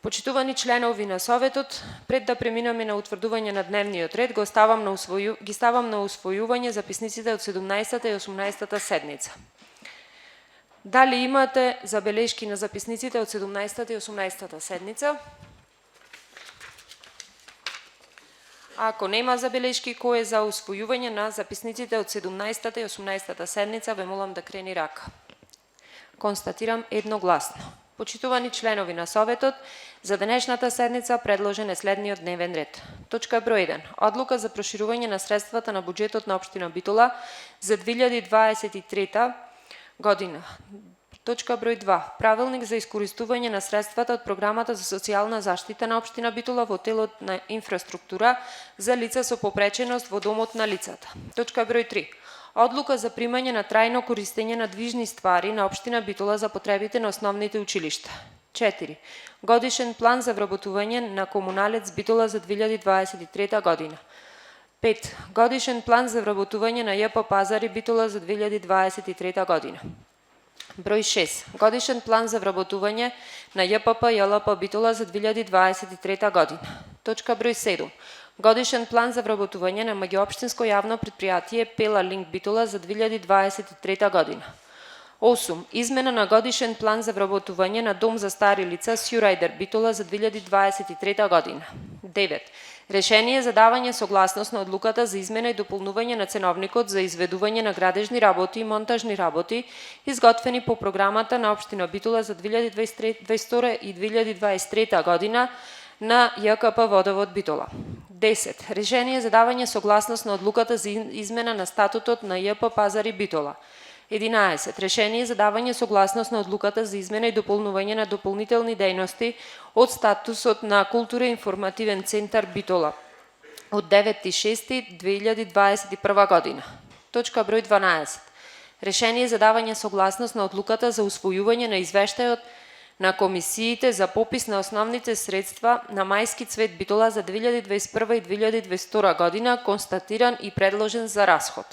Почитувани членови на Советот, пред да преминеме на утврдување на дневниот ред, ги ставам на усвојување записниците од 17-та и 18-та седница. Дали имате забелешки на записниците од 17-та и 18-та седница? Ако нема забелешки, кој е за усвојување на записниците од 17-та и 18-та седница, ве молам да крени рака. Констатирам едногласно. Почитувани членови на Советот, за денешната седница предложен е следниот дневен ред. Точка број 1. Одлука за проширување на средствата на буџетот на општина Битола за 2023 година. Точка број 2. Правилник за искористување на средствата од програмата за социјална заштита на општина Битола во телот на инфраструктура за лица со попреченост во домот на лицата. Точка број 3. Одлука за примање на трајно користење на движни ствари на општина Битола за потребите на основните училишта. 4. Годишен план за вработување на комуналец Битола за 2023 година. 5. Годишен план за вработување на ЈП Пазари Битола за 2023 година. Број 6. Годишен план за вработување на ЈПП ЈЛП Битола за 2023 година. Точка број 7. Годишен план за вработување на меѓуопштинско јавно предпријатие Пела Линк Битола за 2023 година. 8. Измена на годишен план за вработување на дом за стари лица Сјурајдер Битола за 2023 година. 9. Решение за давање согласност на одлуката за измена и дополнување на ценовникот за изведување на градежни работи и монтажни работи, изготвени по програмата на општина Битола за 2022 и 2023 година на ЈКП Водовод Битола. 10. Решение за давање согласност на одлуката за измена на статутот на ЈП Пазари Битола. 11. Решение за давање согласност на одлуката за измена и дополнување на дополнителни дејности од статусот на културно-информативен центар Битола од 9.6.2021 година. Точка број 12. Решение за давање согласност на одлуката за усвојување на извештајот на комисиите за попис на основните средства на Мајски цвет Битола за 2021 и 2022 година, констатиран и предложен за расход.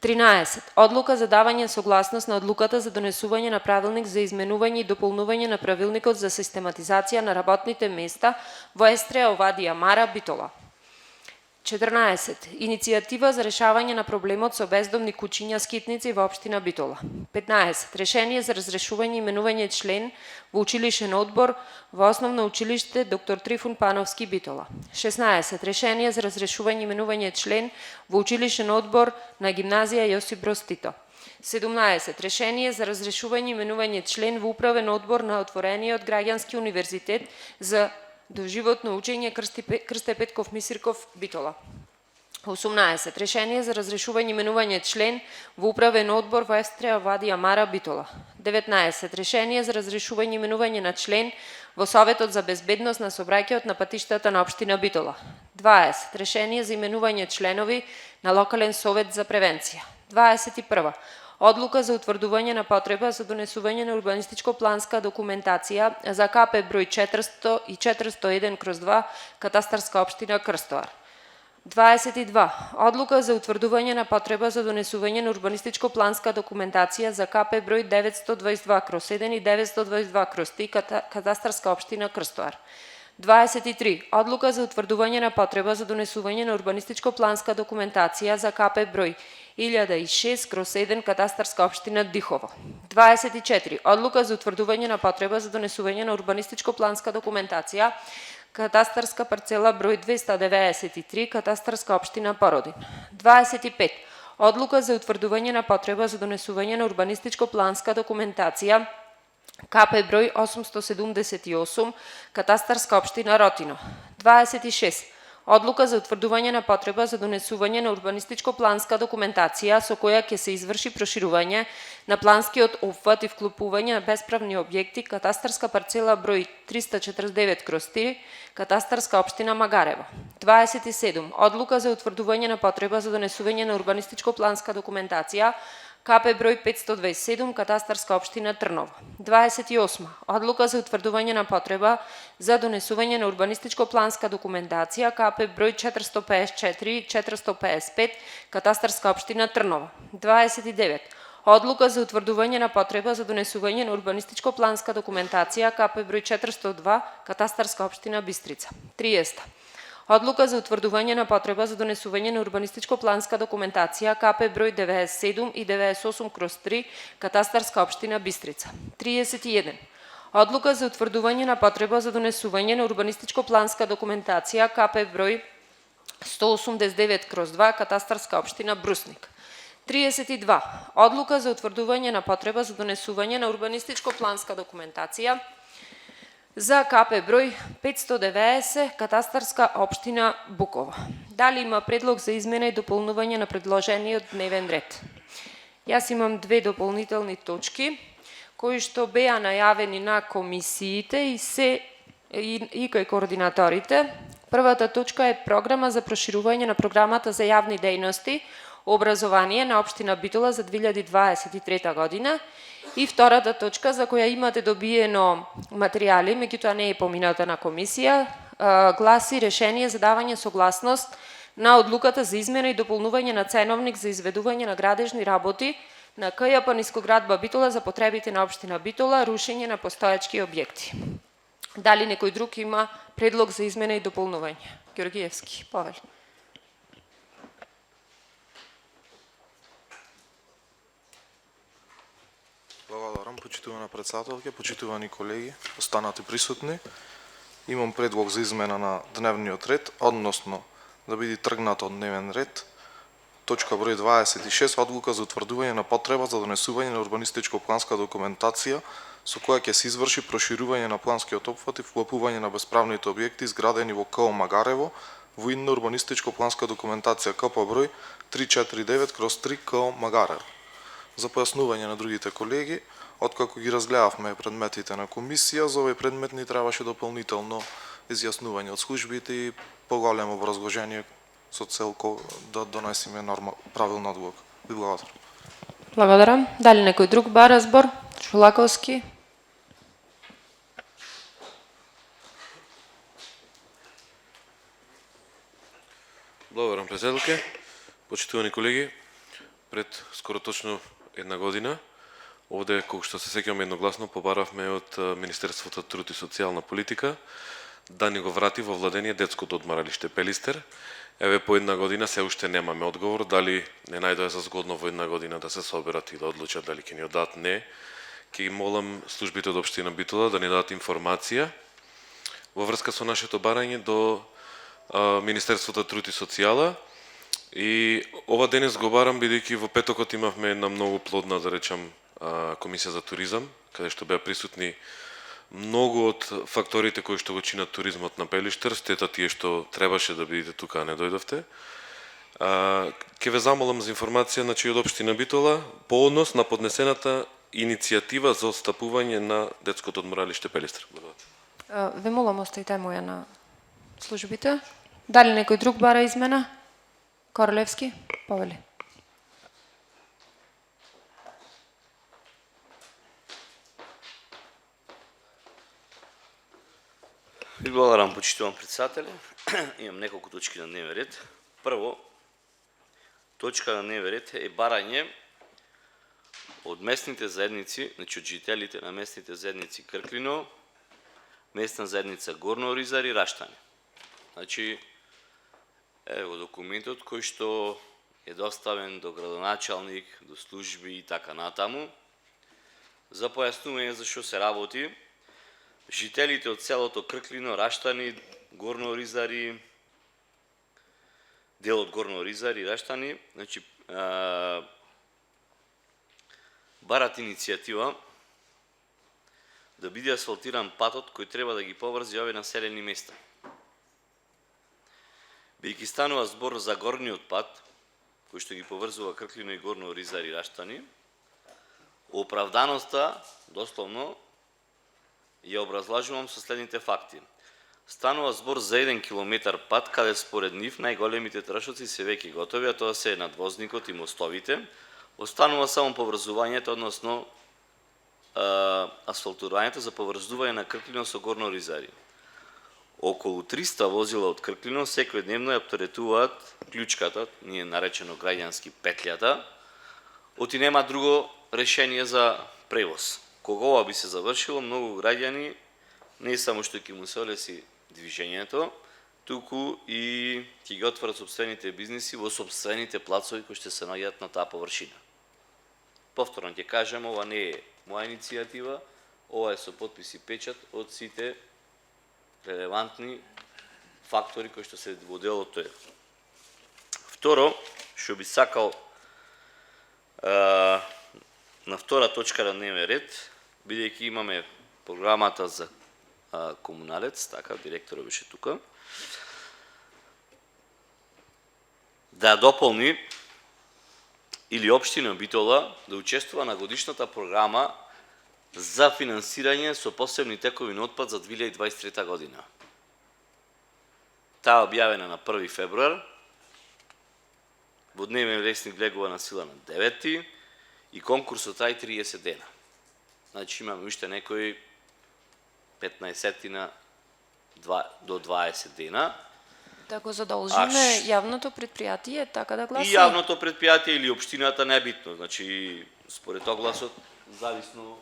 13. Одлука за давање согласност на одлуката за донесување на правилник за изменување и дополнување на правилникот за систематизација на работните места во Естреја Овадија Мара Битола. 14. Иницијатива за решавање на проблемот со бездомни куќиња скитници во општина Битола. 15. Решение за разрешување и именување член во училишен одбор во Основно училиште Доктор Трифун Пановски Битола. 16. Решение за разрешување и именување член во училишен одбор на гимназија Јосип Броз Тито. 17. Решение за разрешување и именување член во управен одбор на отворениот граѓански универзитет за доживотно учење Крсте Петков Мисирков Битола. 18. Решение за разрешување и именување член во управен одбор во Естреја Овадија Мара Битола. 19. Решение за разрешување и именување на член во Советот за безбедност на сообраќајот на патиштата на општина Битола. 20. Решение за именување членови на локален совет за превенција. 21. Одлука за утврдување на потреба за донесување на урбанистичко-планска документација за КП број 400 и 401/2 катастарска општина Крстоар. 22. Одлука за утврдување на потреба за донесување на урбанистичко-планска документација за КП број 922/1 и 922/3 катастарска општина Крстоар. 23. Одлука за утврдување на потреба за донесување на урбанистичко-планска документација за КП број 1006/1 катастарска општина Дихово. 24. Одлука за утврдување на потреба за донесување на урбанистичко-планска документација катастарска парцела број 293 катастарска општина Породин. 25. Одлука за утврдување на потреба за донесување на урбанистичко-планска документација КП број 878 катастарска општина Ротино. 26. Одлука за утврдување на потреба за донесување на урбанистичко-планска документација со која ќе се изврши проширување на планскиот опфат и вклопување на бесправни објекти катастарска парцела број 349/3 катастарска општина Магарево. 27. Одлука за утврдување на потреба за донесување на урбанистичко-планска документација КП број 527 катастарска општина Трново. 28. Одлука за утврдување на потреба за донесување на урбанистичко-планска документација КП број 454 455 катастарска општина Трново. 29. Одлука за утврдување на потреба за донесување на урбанистичко-планска документација КП број 402, катастарска општина Бистрица. 30. Одлука за утврдување на потреба за донесување на урбанистичко-планска документација КП број 97 и 98/3, катастарска општина Бистрица. 31. Одлука за утврдување на потреба за донесување на урбанистичко-планска документација КП број 189/2, катастарска општина Брусник. 32. Одлука за утврдување на потреба за донесување на урбанистичко-планска документација за КП број 590, катастарска општина Буково. Дали има предлог за измена и дополнување на предложениот дневен ред? Јас имам две дополнителни точки, кои што беа најавени на комисиите и кај координаторите. Првата точка е програма за проширување на програмата за јавни дејности, образование на општина Битола за 2023 година. И втората точка, за која имате добиено материјали, меѓутоа не е помината на комисија, гласи решение за давање согласност на одлуката за измена и дополнување на ценовник за изведување на градежни работи на КЈП Нискоградба Битола за потребите на општина Битола, рушење на постоечки објекти. Дали некој друг има предлог за измена и дополнување? Георгиевски, Павел. Благодарам, почитувана председателке, почитувани колеги, останати присутни. Имам предлог за измена на дневниот ред, односно да биде тргнат од дневен ред точка број 26, одлука за утврдување на потреба за донесување на урбанистичко-планска документација со која ќе се изврши проширување на планскиот опфат и вклопување на бесправните објекти изградени во КО Магарево во идна урбанистичко-планска документација КП број 349/3 КО Магарево. За појаснување на другите колеги, откако ги разгледавме предметите на комисија, за овој предмет ни требаше дополнително изјаснување од службите и поголемо образложение со цел да донесеме правилна одлука. Ви благодарам. Благодарам. Дали некој друг бара збор? Шулаковски. Благодарам, председателке. Почитувани колеги, пред скоро точно една година, овде, колку што се сеќавам едногласно, побаравме од Министерството труд и социјална политика да ни го врати во владение детското одмаралиште Пелистер. Еве по една година се уште немаме одговор дали не најдоа за згодно во една година да се соберат и да одлучат дали ќе ни оддадат не. Ќе ги молам службите од општина Битола да ни дадат информација во врска со нашето барање до Министерството труд и социјала. И ова денес го барам бидејќи во петокот имавме една многу плодна, да речам, комисија за туризам, каде што беа присутни многу од факторите кои што го чинат туризмот на Пелиштер. Стета тие што требаше да бидете тука, а не дојдовте. Ке ве замолам за информација на од општина Битола по однос на поднесената иницијатива за отстапување на детското одморалиште Пелиштер. Ве молам оставите моја на службите. Дали некој друг бара измена? Королевски, повели. Ви благодарам, почитувам председателе. Имам неколку точки на дневен ред. Прво, точка на дневен ред е барање од местните заедници, значи од жителите на местните заедници Крклино, местна заедница Горно Оризари, Раштани. Значи, ево документот кој што е доставен до градоначалник, до служби и така натаму. За појаснување за што се работи, жителите од селото Крклино, Раштани, Горно Оризари, дел од Горно Оризари и Раштани, значи барат иницијатива да биде асфалтиран патот кој треба да ги поврзи овие населени места. Бидејќи станува збор за горниот пат, кој што ги поврзува Крклино и Горно Оризари и Раштани, оправданоста, дословно, ја образлажувам со следните факти. Станува збор за 1 километар пат, каде според нив најголемите трошоци се веќе готови, а тоа се надвозникот и мостовите. Останува само поврзувањето, односно асфалтирањето за поврзување на Крклино со Горно Оризари. Околу 300 возила од Крклино секојдневно ја оптеретуваат клучката, ние наречено граѓански петлјата, оти нема друго решение за превоз. Кога ова би се завршило, многу граѓани не само што ќе му се олеси движењето, туку и ќе ги отворат собствените бизниси во собствените плацови кои ќе се наоѓаат на таа површина. Повторно ќе кажем, ова не е моја иницијатива, ова е со потпис и печат од сите релевантни фактори кои што се во дел од тој. Второ, што би сакал на втора точка на дневен ред, бидејќи имаме програмата за комуналец, така, директорот беше тука, да дополни или општина Битола да учествува на годишната програма за финансирање со посебни текови на отпад за 2023 година. Таа објавена на 1 февруар, во дневен вестник влегува на сила на 9 и конкурсот трај 30 дена. Значи имаме уште некои 15 до 20 дена. Да го задолжиме јавното предпријатие, така да гласи? И јавното предпријатие или општината не е битно. Значи, според огласот, зависно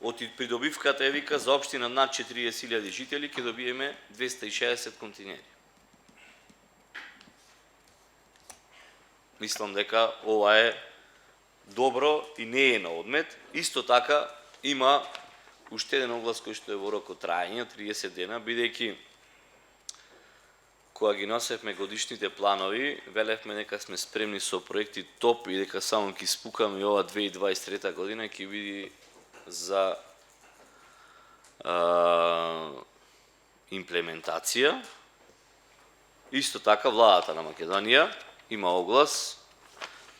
од придобивката е вика за општина над 40.000 жители ќе добиеме 260 континери. Мислам дека ова е добро и не е на одмет. Исто така има уште еден оглас кој што е во рок од трајање, 30 дена, бидејќи кога ги носевме годишните планови, велевме дека сме спремни со проекти топ и дека само ќе спукаме и ова 2023 година ќе биде за имплементација. Исто така владата на Македонија има оглас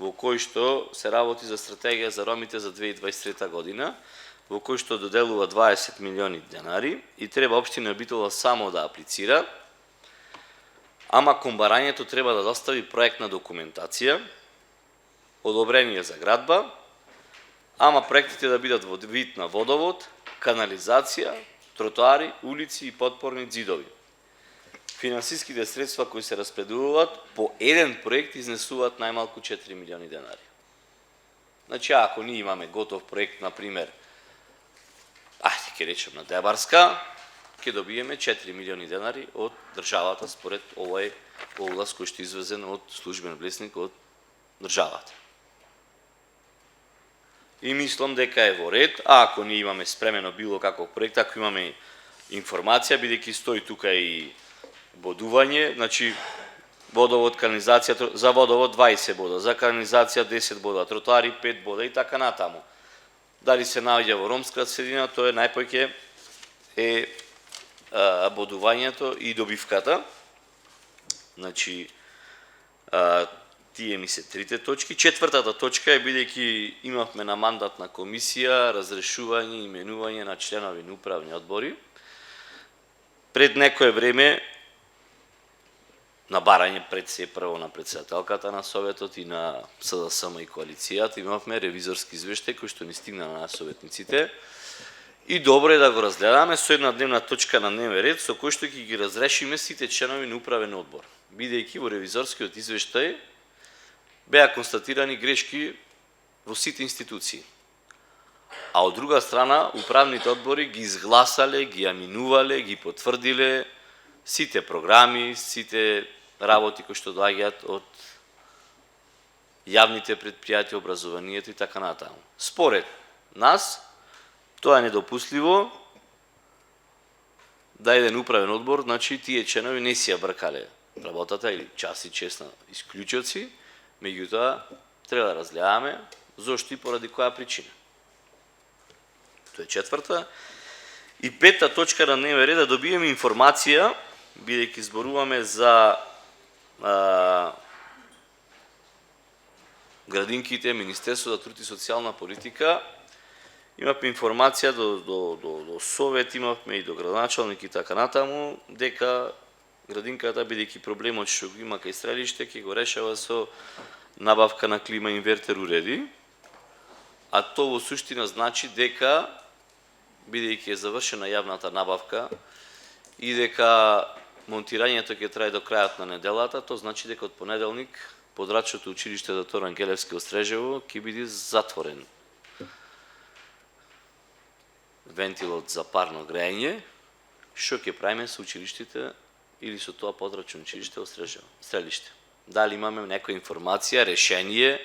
во кој што се работи за стратегија за ромите за 2023 година, во кој што доделува 20 милиони денари и треба општина Битола само да аплицира, ама комбарањето треба да достави проектна документација, одобрение за градба, ама проектите да бидат во вид на водовод, канализација, тротоари, улици и подпорни ѕидови. Финансиските средства кои се распределуваат по еден проект изнесуваат најмалку 4 милиони денари. Значи, ако ние имаме готов проект, например, ќе речем на Дебарска, ќе добиеме 4 милиони денари од државата според овој оглас кој што е извезен од службен вестник од државата. И мислам дека е во ред, а ако ние имаме спремено било каков проект, ако имаме информација, бидејќи стои тука и бодување, значи водовод, канализација, за водовод 20 бода, за канализација 10 бода, тротоари 5 бода и така натаму. Дали се наоѓа во ромска средина, тоа е најпоќе е бодувањето и добивката. Значи, тие ми се трите точки. Четвртата точка е бидејќи имавме на мандатна комисија разрешување и именување на членови на управни одбори. Пред некое време, на барање пред се прво на председателката на Советот и на СДСМ и коалицијата, имавме ревизорски извештај кој што ни стигна на советниците. И добро е да го разгледаме со една дневна точка на дневен ред, со кој што ќе ги разрешиме сите членови на управен одбор. Бидејќи во ревизорскиот извештај беа констатирани грешки во сите институции. А од друга страна, управните одбори ги изгласале, ги аминувале, ги потврдиле сите програми, сите работи кои што доаѓаат од јавните предпријатија, образованието и така натаму. Според нас, тоа е недопустливо да еден управен одбор, значи тие членови не си ја бркале работата или час и чест на исклучоци, меѓутоа треба да разгледаме зошто и поради која причина. Тоа е четврта. И петта точка на дневен ред да добиеме информација, бидејќи зборуваме за градинките, Министерство за труд и социјална политика. Имавме информација до Совет, имавме и до градоначалник и така натаму, дека градинката, бидејќи проблемот што го има кај стрелиште, ќе го решава со набавка на клима инвертер уреди, а тоа во суштина значи дека, бидејќи е завршена јавната набавка и дека монтирањето ќе трае до крајот на неделата, тоа значи дека од понеделник подрачното училиште Доктор Ангелевски Острежево ќе биде затворен вентилот за парно грејање. Што ќе правиме со училиштите или со тоа подрачно училиште Острежево, Стрелиште? Дали имаме некоја информација, решение,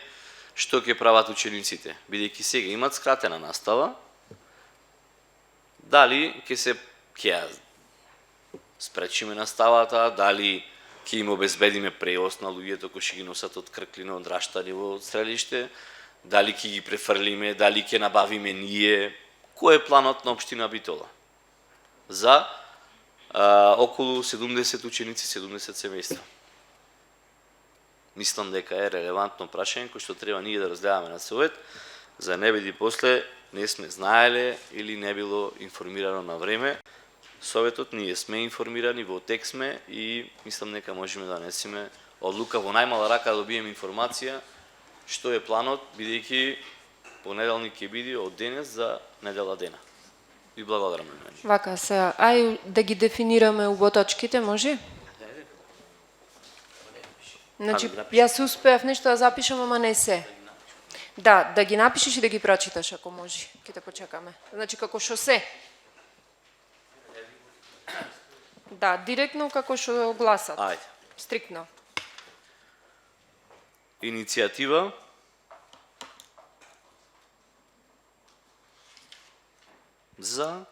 што ќе прават учениците? Бидејќи сега имат скратена настава, дали ќе спречиме наставата, дали ќе им обезбедиме превоз на луѓето кои ќе ги носат од Крклино, од Раштани во Стрелиште, дали ќе ги префрлиме, дали ќе набавиме ние, кој е планот на општина Битола за околу 70 ученици, 70 семејства. Мислам дека е релевантно прашање кој што треба ние да разгледаме на совет, за не биде после не сме знаеле или не било информирано на време. Советот ние сме информирани, во тек сме и мислам дека можеме да несеме одлука во најмала рака да добиеме информација што е планот, бидејќи понеделник ќе биде од денес за недела дена. И благодарам на мене. Вака, сега, ај да ги дефинираме уботочките, може? Значи, јас успеав нешто да запишам, ама не се. Да ги напишеш и да ги прочиташ, ако може. Ке те почекаме. Значи, како шосе. Да, директно како што гласат. Ајде. Стриктно. Иницијатива за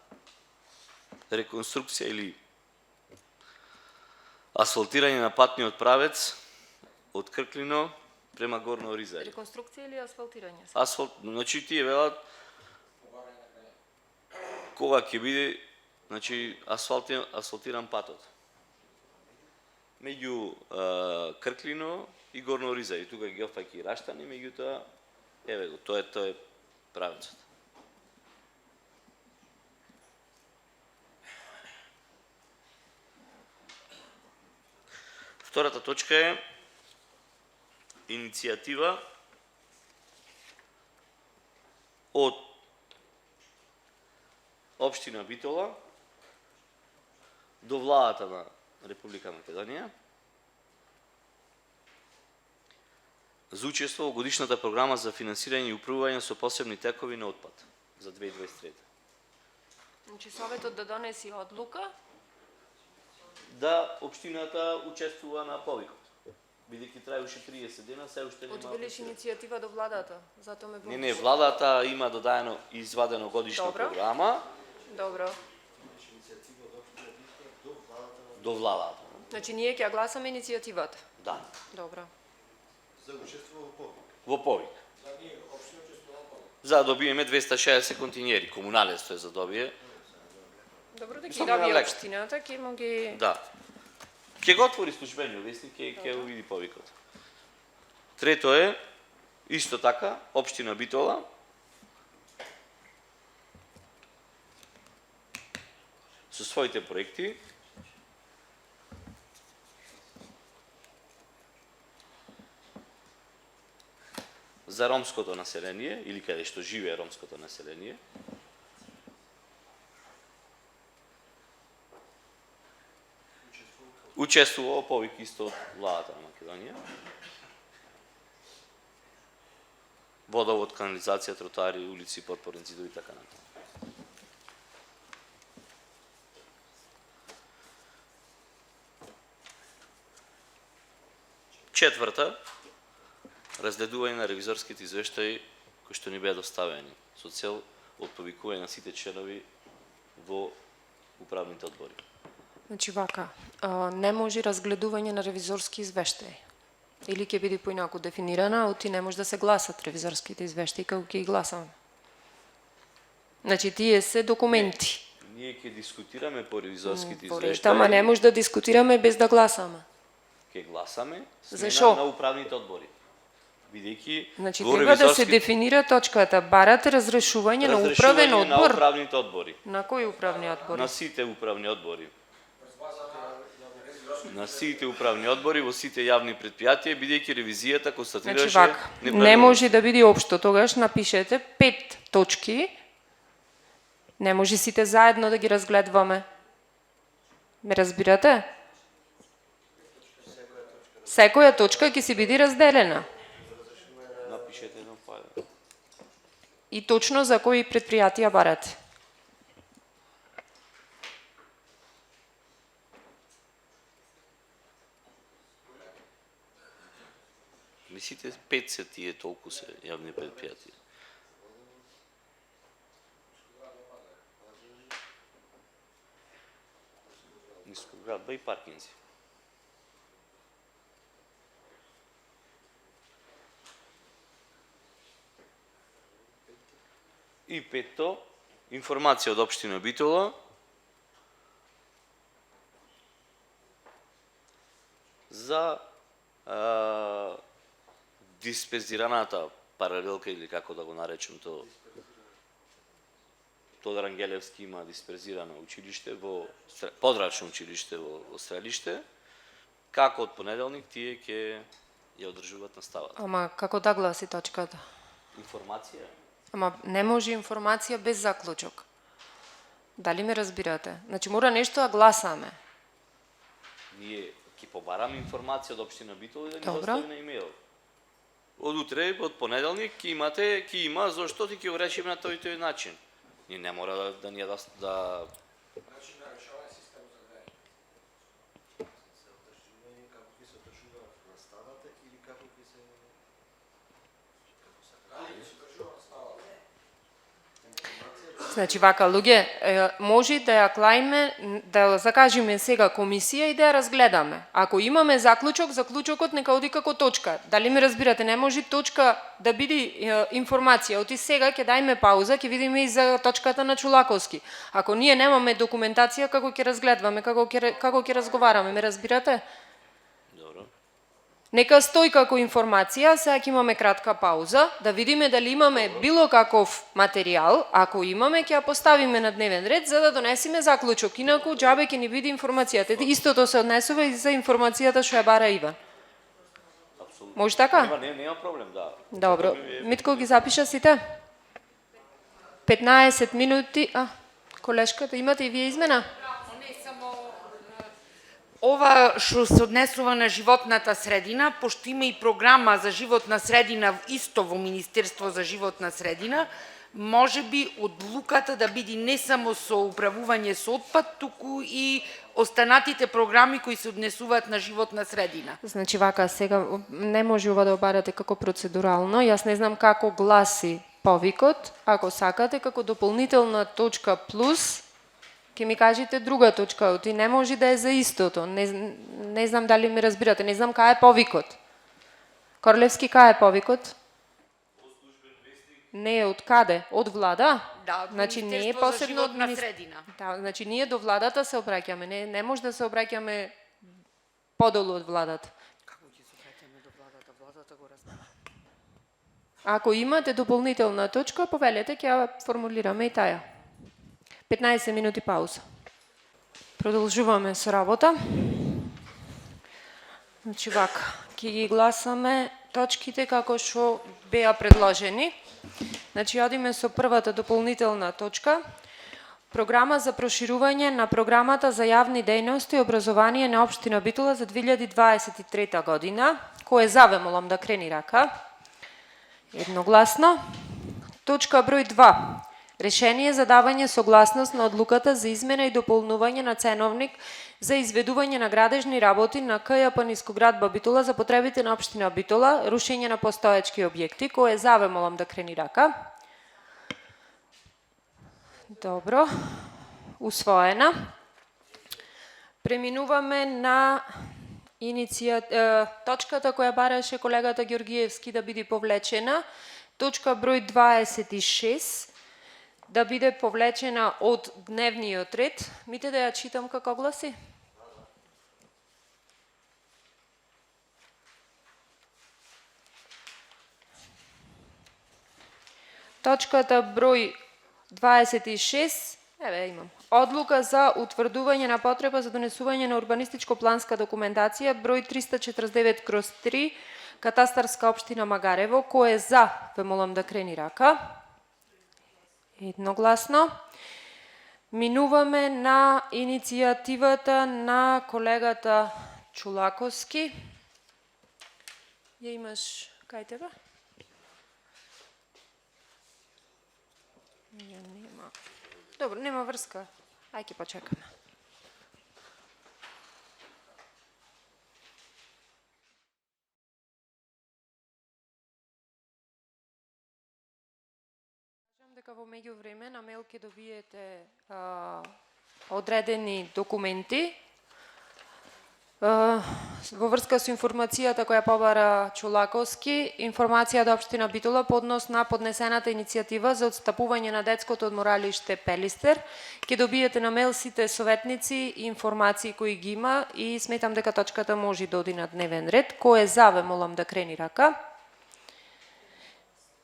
реконструкција или асфалтирање на патниот правец од Крклино према Горно Оризари. Реконструкција или асфалтирање? Асфалт, значи тие велат кога ќе биде значи асфалтиран патот меѓу Крклино и Горно Оризари. Тука ги офаќа и Раштани, меѓутоа еве го, тоа е правецот. Втората точка е иницијатива од општина Битола до владата на Република Македонија за учество во годишната програма за финансирање и управување со посебни текови на отпад за 2023. Значи, советот да донеси одлука Да општината учествува на повикот. Бидејќи траеше 30 дена, се уште нема. Одвелиш иницијатива до владата, затоа ме Не, владата има додаено и извадено годишна Добро. програма Добро. до владата. Значи, ние ќе ја гласаме иницијативата. Да, Добро. во повик. За да добиеме 260 континери, комунален стој за добие. Добро, да ги Мислам, добие лек. општината, ќе му ги... Да. Ќе го отвори службениот весник, ќе го види повикот. Трето е, исто така, општина Битола, со своите проекти, за ромското население, или каде што живее ромското население, учествува во повик исто од владата на Македонија. Водовод, канализација, тротоари, улици, подпорни зидови и така натаму. Четврта, разгледување на ревизорските извештаи кои што ни беа доставени со цел од повикување на сите членови во управните одбори. Значи, вака, не може разгледување на ревизорски извештаи. Или ќе биде поинаку дефинирана, а оти не може да се гласат ревизорските извештаи, како ќе ги гласаме. Значи, тие се документи. Ние ќе дискутираме по ревизорските Ама извештаи, не може да дискутираме без да гласаме. ќе гласаме Зашо? смена на управните одбори. Бидејќи Значи, во треба да се ревизорски- дефинира точката. Барате разрешување на управен разрешување на одбор. управните одбори. На кој управни одбори? На сите управни одбори. На сите управни одбори во сите јавни предпријатија, бидејќи ревизијата констатираше Значи, вака, не неправилности. може да биде општо, тогаш напишете 5 точки. Не може сите заедно да ги разгледваме. Ме разбирате? Секоја точка ќе си биде разделена. Напишете едно файл. И точно за кои предпријатија барате. Мислите 5 се тие толку се јавни предпријатија? Нискоградба и паркинзи. И петто, информација од општина Битола за дисперзираната паралелка или како да го наречем то. Тодор Ангелевски има дисперзирано училиште во Подравчно училиште во Стрелиште. Како од понеделник тие ќе ја одржуваат наставата. Ама како да гласи точката? Информација. Ама не може информација без заклучок. Дали ме разбирате? Значи мора нешто да гласаме. Ние ќе побараме информација од општина Битола и да ни Добро. достави на имејл. Од утре, од понеделник ќе има зошто ти ќе го решиме на тој начин. Ние не мора да ни да Значи вака луѓе, може да ја клајме, да ја закажеме сега комисија и да ја разгледаме. Ако имаме заклучок, заклучокот нека оди како точка. Дали ме разбирате? Не може точка да биде информација. Оти сега ќе дајме пауза, ќе видиме и за точката на Чулаковски. Ако ние немаме документација, како ќе разгледваме, како ќе разговараме, ме разбирате? Добро. Нека стои како информација, сега ќе имаме кратка пауза, да видиме дали имаме било каков материјал, ако имаме ќе ја поставиме на дневен ред за да донесеме заклучок, инаку џабе ќе ни биде информацијата. Истото се однесува и за информацијата што ја бара Иван. Апсолутно. Може така? Нема проблем, да. Добро. Митко ги запиша сите? 15 минути. Колешката, имате и вие измена? Не само ова што се однесува на животната средина, пошто има и програма за животна средина исто во Министерство за животна средина, може би одлуката да биде не само со управување со отпад, туку и останатите програми кои се однесуваат на животна средина. Значи вака, сега не може ова да обарате како процедурално. Јас не знам како гласи повикот. Ако сакате како дополнителна точка плюс, ќе ми кажете друга точка, оти не може да е за истото. Не знам дали ме разбирате, не знам кај е повикот. Корлевски, кај е повикот? Не е од каде? Од влада? Да, значи не е Министерство за посебно од животна средина. Да, значи ние до владата се обраќаме, не може да се обраќаме подолу од владата. Како ќе се обраќаме до владата? Владата го разнема. Ако имате дополнителна точка, повелете, ќе ја формулираме и таја. 15 минути пауза. Продолжуваме со работа. Значи вака, ќе ги гласаме точките како што беа предложени. Значи одиме со првата дополнителна точка. Програма за проширување на програмата за јавни дејности и образование на општина Битола за 2023 година. Кој е за, ве молам да крени рака. Едногласно. Точка број 2. Решение за давање согласност на одлуката за измена и дополнување на ценовник за изведување на градежни работи на КЈП Нискоградба Битола за потребите на општина Битола, рушење на постоечки објекти. Кој е за, ве молам да крени рака. Добро. Усвоена. Преминуваме на точката која бараше колегата Ѓоргиевски да биде повлечена. Точка број 26 да биде повлечена од дневниот ред. Мите да ја читам како гласи? Точката број 26, имам. Одлука за утврдување на потреба за донесување на урбанистичко-планска документација број 349/3, катастарска општина Магарево. Кој е за, ве молам да крени рака. Едногласно. Минуваме на иницијативата на колегата Чулаковски. Ја имаш кај тебе? Ја нема. Добро, нема врска. Ајде ќе почекаме. Дека во меѓувреме на мејл ќе добиете одредени документи во врска со информацијата која побара Чулаковски, информација од општина Битола по однос на поднесената иницијатива за отстапување на детското одморалиште Пелистер. Ќе добиете на мејл сите советници и информации кои ги има и сметам дека точката може да оди на дневен ред. Кој е за, ве молам да крени рака.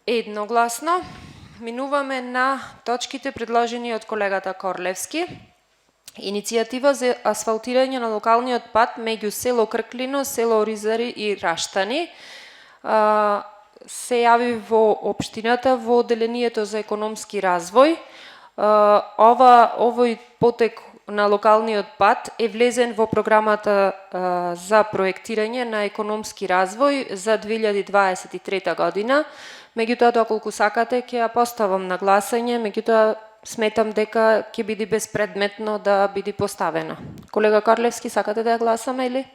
Едногласно. Минуваме на точките предложени од колегата Корлевски. Иницијатива за асфалтирање на локалниот пат меѓу село Крклино, село Оризари и Раштани се јави во општината во Одделението за економски развој. Овој потек на локалниот пат е влезен во програмата за проектирање на економски развој за 2023 година. Меѓутоа, доколку сакате, ќе ја поставам на гласање, меѓутоа сметам дека ќе биде безпредметно да биде поставена. Колега Корлевски, сакате да ја гласаме или?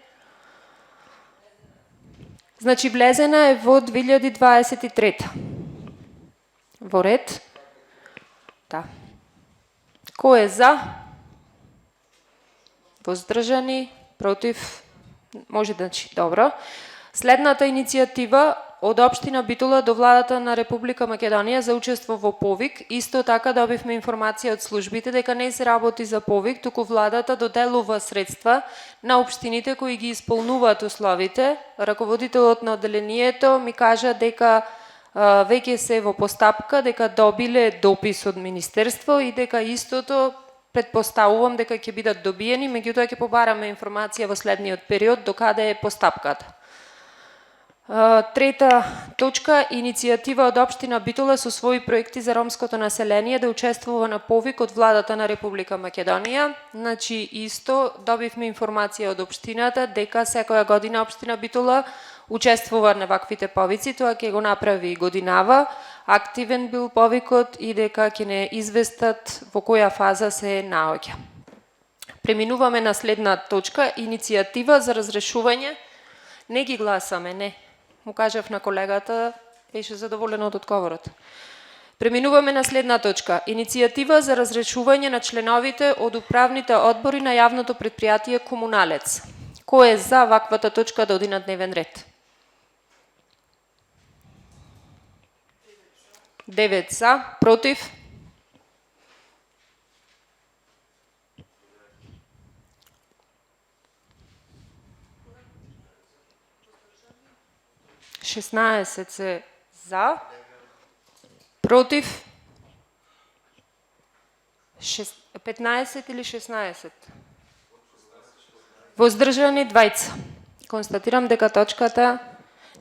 Значи, влезена е во 2023. Во ред? Да. Кој е за? Воздржани? Против? Може да чи. Добро. Следната иницијатива од општина Битола до владата на Република Македонија за учество во повик. Исто така добивме информација од службите дека не се работи за повик, туку владата доделува средства на општините кои ги исполнуваат условите. Раководителот на одделението ми кажа дека веќе се во постапка, дека добиле допис од министерство и дека истото предпоставувам дека ќе бидат добиени, меѓутоа ќе побараме информација во следниот период докаде е постапката. Трета точка, иницијатива од општина Битола со своји проекти за ромското население да учествува на повик од владата на Република Македонија. Значи, исто добивме информација од општината дека секоја година општина Битола учествува на ваквите повици, тоа ќе го направи годинава. Активен бил повикот и дека ќе не известат во која фаза се наоѓа. Преминуваме на следна точка, иницијатива за разрешување. Не ги гласаме, не. Му кажав на колегата, беше задоволен од одговорот. Преминуваме на следна точка. Иницијатива за разрешување на членовите од управните одбори на јавното предпријатие Комуналец. Кој е за ваквата точка да оди на дневен ред? 9 за, против? Шестнаесет се за, против 15 или 16. Воздржани 20. Констатирам дека точката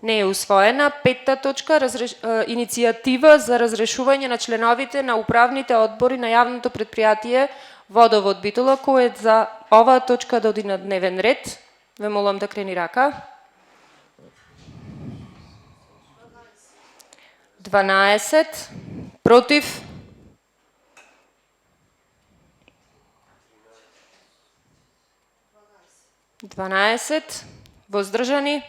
не е усвоена. Петта точка, иницијатива за разрешување на членовите на управните одбори на јавното предпријатие Водовод Битола. Кој е за оваа точка да оди на дневен ред? Ве молам да крени рака. 12, против 12, воздржани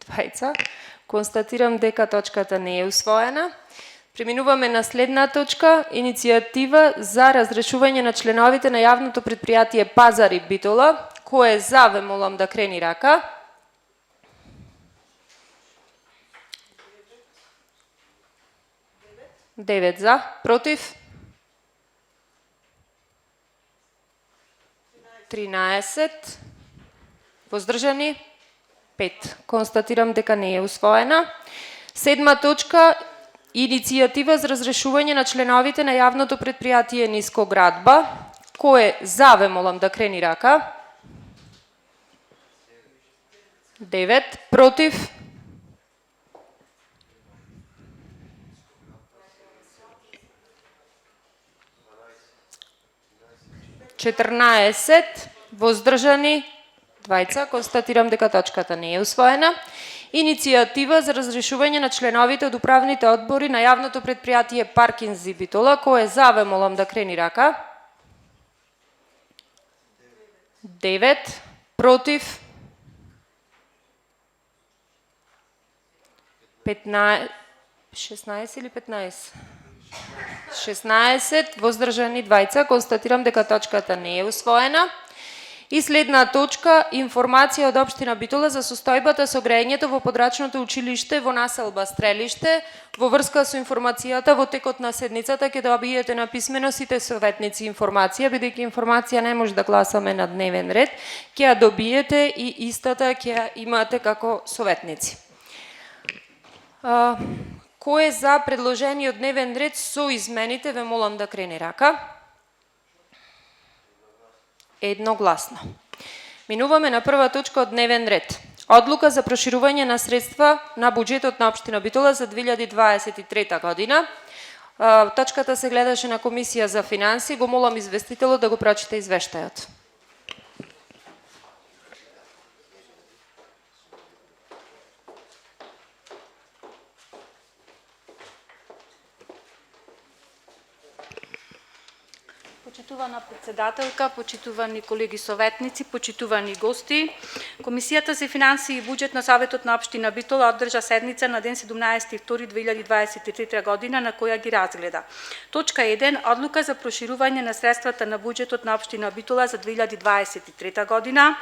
20. Констатирам дека точката не е усвоена. Преминуваме на следна точка, иницијатива за разрешување на членовите на јавното предпријатие Пазари Битола. Кој е за, ве молам да крени рака. 9 за, против 13, воздржани 5. Констатирам дека не е усвоена. Седма точка, иницијатива за разрешување на членовите на јавното предпријатие Нискоградба. Кој е за, ве молам да крени рака. 9, против 14, воздржани Двајца. Констатирам дека точката не е усвоена. Иницијатива за разрешување на членовите од управните одбори на јавното предпријатие Паркинзи Битола. Кој е за, ве молам да крени рака. 9. Против. 15. 16 или 15? 16, воздржани 2. Констатирам дека точката не е усвоена. И следна точка, информација од Општина Битола за состојбата со грејењето во подрачното училиште во населба Стрелиште. Во врска со информацијата во текот на седницата ќе добиете на писмено сите советници информација, бидејќи информација не може да гласаме на дневен ред, ќе ја добиете и истата ќе ја имате како советници. Кој е за предложениот дневен ред со измените, ве молам да крене рака. Едногласно. Минуваме на прва точка од дневен ред. Одлука за проширување на средства на буџетот на Општина Битола за 2023 година. Точката се гледаше на Комисија за финанси. Го молам известителот да го прочита извештајот. Почитувана председателка, почитувани колеги советници, почитувани гости, Комисијата за финансии и буџет на Советот на Општина Битола одржа седница на ден 17.2.2023 година на која ги разгледа. Точка 1. Одлука за проширување на средствата на буџетот на Општина Битола за 2023 година.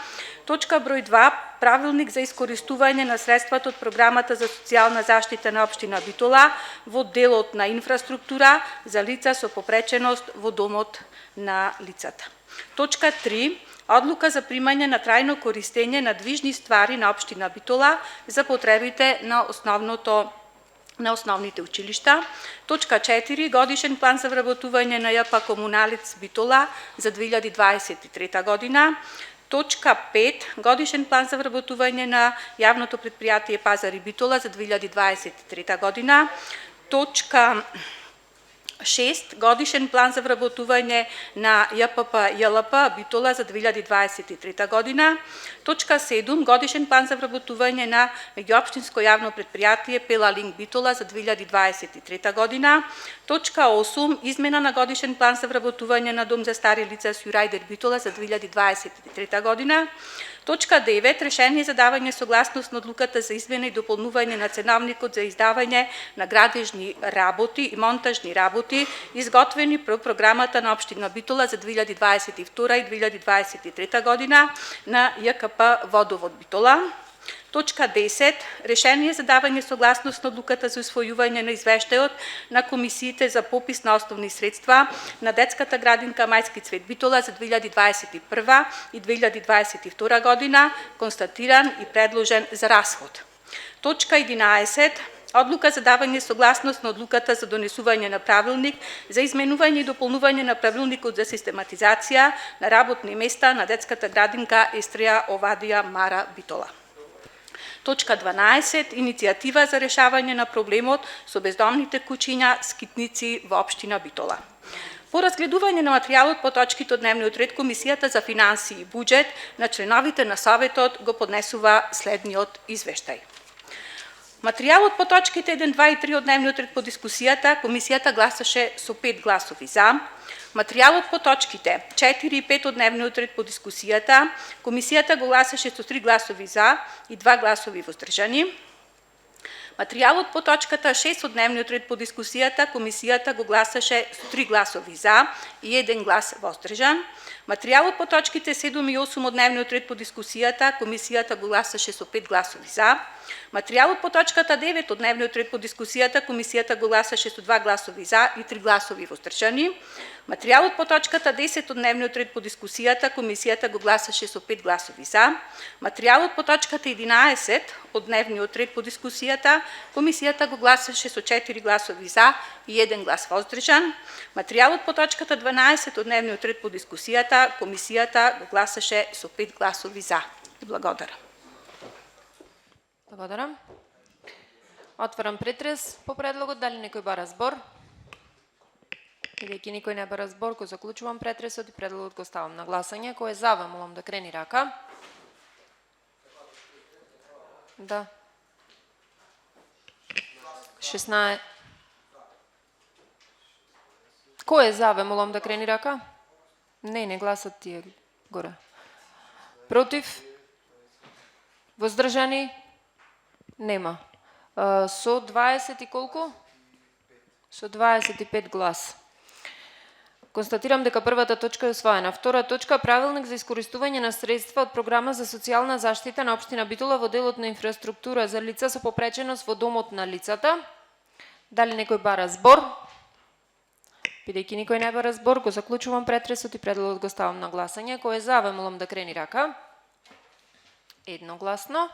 Точка број 2. Правилник за искористување на средствата од програмата за социјална заштита на Општина Битола во делот на инфраструктура за лица со попреченост во домот на лицата. Точка 3. Одлука за примање на трајно користење на движни ствари на Општина Битола за потребите на основните училишта. Точка 4. Годишен план за вработување на ЈП Комуналец Битола за 2023 година. Точка 5. Годишен план за вработување на јавното предпријатие Пазари Битола за 2023 година. Точка 6. Годишен план за вработување на ЈПП ЈЛП Битола за 2023 година. Точка 7. Годишен план за вработување на меѓуопштинско јавно предпријатие Пелалинг Битола за 2023 година. Точка 8. Измена на годишен план за вработување на Дом за стари лица Сјурајдер Битола за 2023 година. Точка 9. Решение за давање согласност на одлуката за измена и дополнување на ценовникот за издавање на градежни работи и монтажни работи, изготвени по програмата на Општина Битола за 2022 и 2023 година на ЈКП Водовод Битола. Точка 10. Решение за давање согласност на одлуката за усвојување на извештајот на комисиите за попис на основни средства на детската градинка Мајски цвет Битола за 2021 и 2022 година, констатиран и предложен за расход. Точка 11. Одлука за давање согласност на одлуката за донесување на правилник за изменување и дополнување на правилникот за систематизација на работни места на детската градинка Естрија Овадија Мара Битола. Точка 12. Иницијатива за решавање на проблемот со бездомните куќиња скитници во Општина Битола. По разгледување на материјалот по точките од дневниот ред, Комисијата за финансии и буџет на членовите на Советот го поднесува следниот извештај. Материјалот по точките 1, 2 и 3 од дневниот ред по дискусијата, Комисијата гласаше со 5 гласови за. Материјалот по точките 4 и 5 од дневниот ред по дискусијата, Комисијата го гласаше со 3 гласови за и 2 гласови воздржани. Материјалот по точката 6 од дневниот ред по дискусијата, Комисијата го гласаше со 3 гласови за и 1 глас воздржан. Материјалот по точките 7 и 8 од дневниот ред по дискусијата, Комисијата го гласаше со 5 гласови за. Материјалот по точката 9 од дневниот ред по дискусијата, Комисијата го гласаше со 2 гласови за и 3 гласови воздржани. Материјалот по точката 10 од дневниот ред по дискусијата, Комисијата го гласаше со 5 гласови за. Материјалот по точката 11 од дневниот ред по дискусијата, Комисијата го гласаше со 4 гласови за и 1 глас воздржан. Материјалот по точката 12 од дневниот ред по дискусијата, Комисијата го гласаше со 5 гласови за. Благодарам. Благодарам. Отварам претрес по предлогот. Дали некој бара збор? Бидејќи никој не бара збор, го заклучувам претресот и предлогот го ставам на гласање. Кој е за, ве молам да крени рака. Да. 16. Кој е за, ве молам да крени рака? Не гласат тие горе. Против? Воздржани? Нема. Со 20 и колку? Со 25 глас. Констатирам дека првата точка е усвоена. Втора точка, правилник за искористување на средства од програма за социјална заштита на општина Битола во делот на инфраструктура за лица со попреченост во домот на лицата. Дали некој бара збор? Бидејќи никој не бара збор, го заклучувам претресот и предлогот го ставам на гласање. Кој е за, ве молам да крени рака. Едногласно.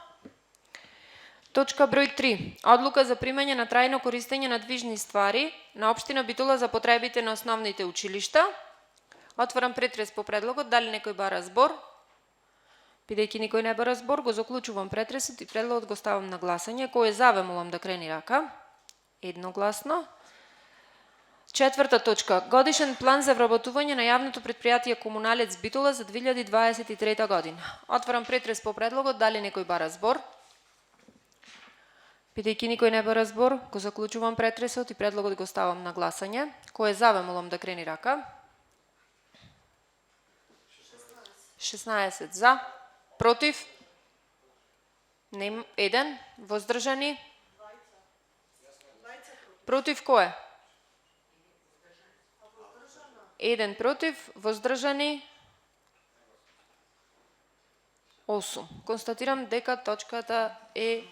Точка број 3. Одлука за примање на трајно користење на движни ствари на општина Битола за потребите на основните училишта. Отварам претрес по предлогот. Дали некој бара збор? Бидејќи никој не бара збор, го заклучувам претресот и предлогот го ставам на гласање. Кој е за, ве молам да крени рака. Едногласно. Четврта точка. Годишен план за вработување на јавното предпријатие Комуналец Битола за 2023 година. Отварам претрес по предлогот. Дали некој бара збор? Бидејќи никој не бара збор, го заклучувам претресот и предлогот го ставам на гласање. Кој е за, ве молам да крени рака. 16 за. Против? Еден. Воздржани? Против кој? Еден против, воздржани 8. Констатирам дека точката е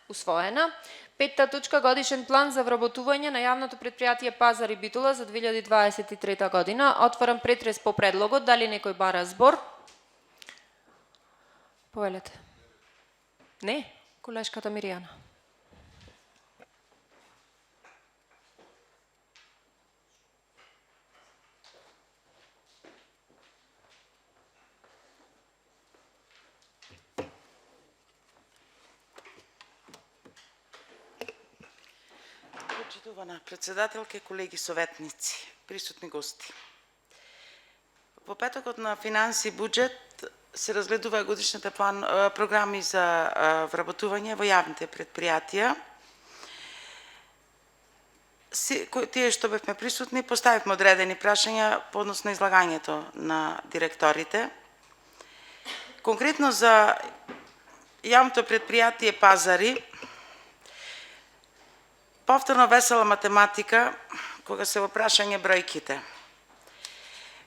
усвоена. Петта точка, годишен план за вработување на јавното предпријатие Пазари Битола за 2023 година. Отварам претрес по предлогот. Дали некој бара збор? Повелете. Не, колешката Миријана. Почитувана председателке, колеги советници, присутни гости. Во петокот на финанси и буџет се разгледува годишните програми за вработување во јавните предпријатија. Тие што бевме присутни, поставивме одредени прашања по однос на излагањето на директорите. Конкретно за јавното предпријатие Пазари, повторно весела математика, кога се во прашање бројките.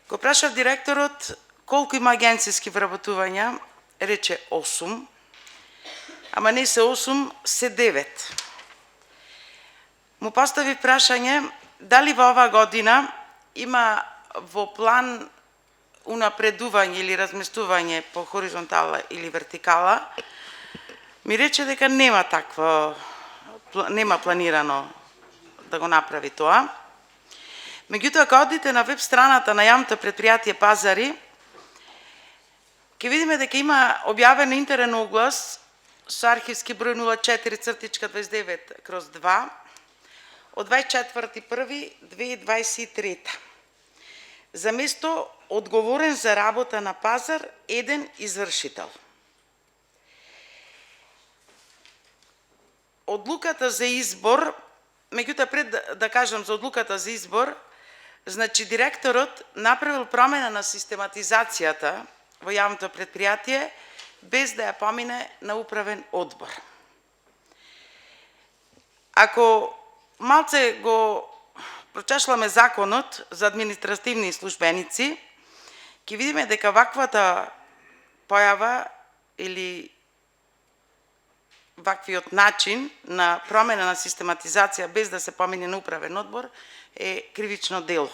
Го прашав директорот колку има агенцијски вработувања, рече 8, ама не се 8, се 9. Му постави прашање дали во оваа година има во план унапредување или разместување по хоризонтала или вертикала. Ми рече дека нема планирано да го направи тоа. Меѓутоа, кога одите на веб страната на јавното предпријатие Пазари, ќе видиме дека има објавен интерен оглас со архивски број 04/29/2 од 24.1.2023. За место одговорен за работа на пазар, еден извршител. Одлуката за избор, меѓутоа пред да кажам за одлуката за избор, значи директорот направил промена на систематизацијата во јавното предпријатие без да ја помине на управен одбор. Ако малце го прочешламе законот за административни службеници, ќе видиме дека ваквата појава или ваквиот начин на промена на систематизација без да се помине на управен одбор е кривично дело.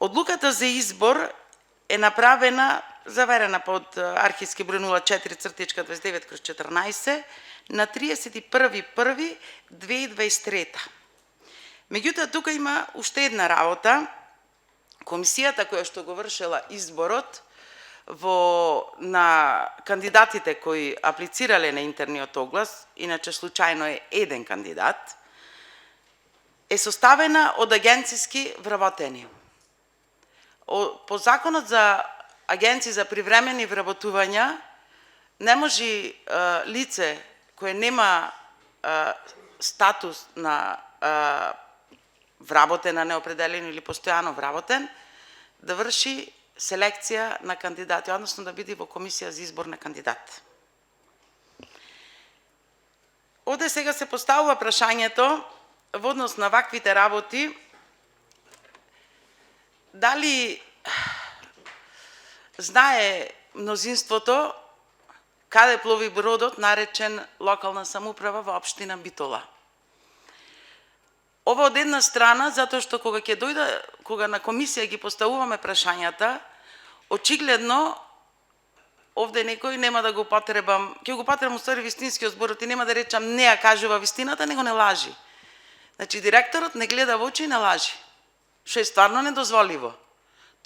Одлуката за избор е направена, заверена под архивски број 04/29/14 на 31.1.2023. Меѓутоа, тука има уште една работа. Комисијата која што го вршела изборот на кандидатите кои аплицирале на интерниот оглас, иначе случајно е еден кандидат, е составена од агенцијски вработени. По законот за агенции за привремени вработувања, не може лице кое нема статус на вработен, а неопределен или постојано вработен, да врши селекција на кандидати, односно да биде во комисија за избор на кандидат. Оде сега се поставува прашањето во однос на ваквите работи, дали знае мнозинството каде плови бродот наречен локална самоуправа во општина Битола. Ова од една страна, затоа што кога на комисија ги поставуваме прашањата, очигледно овде некој нема да го потребам, ќе го потребам устари вистинскиот зборот и нема да речам не ја кажува вистината, него не лажи. Значи директорот не гледа во очи и не лажи, што е стварно недозволиво.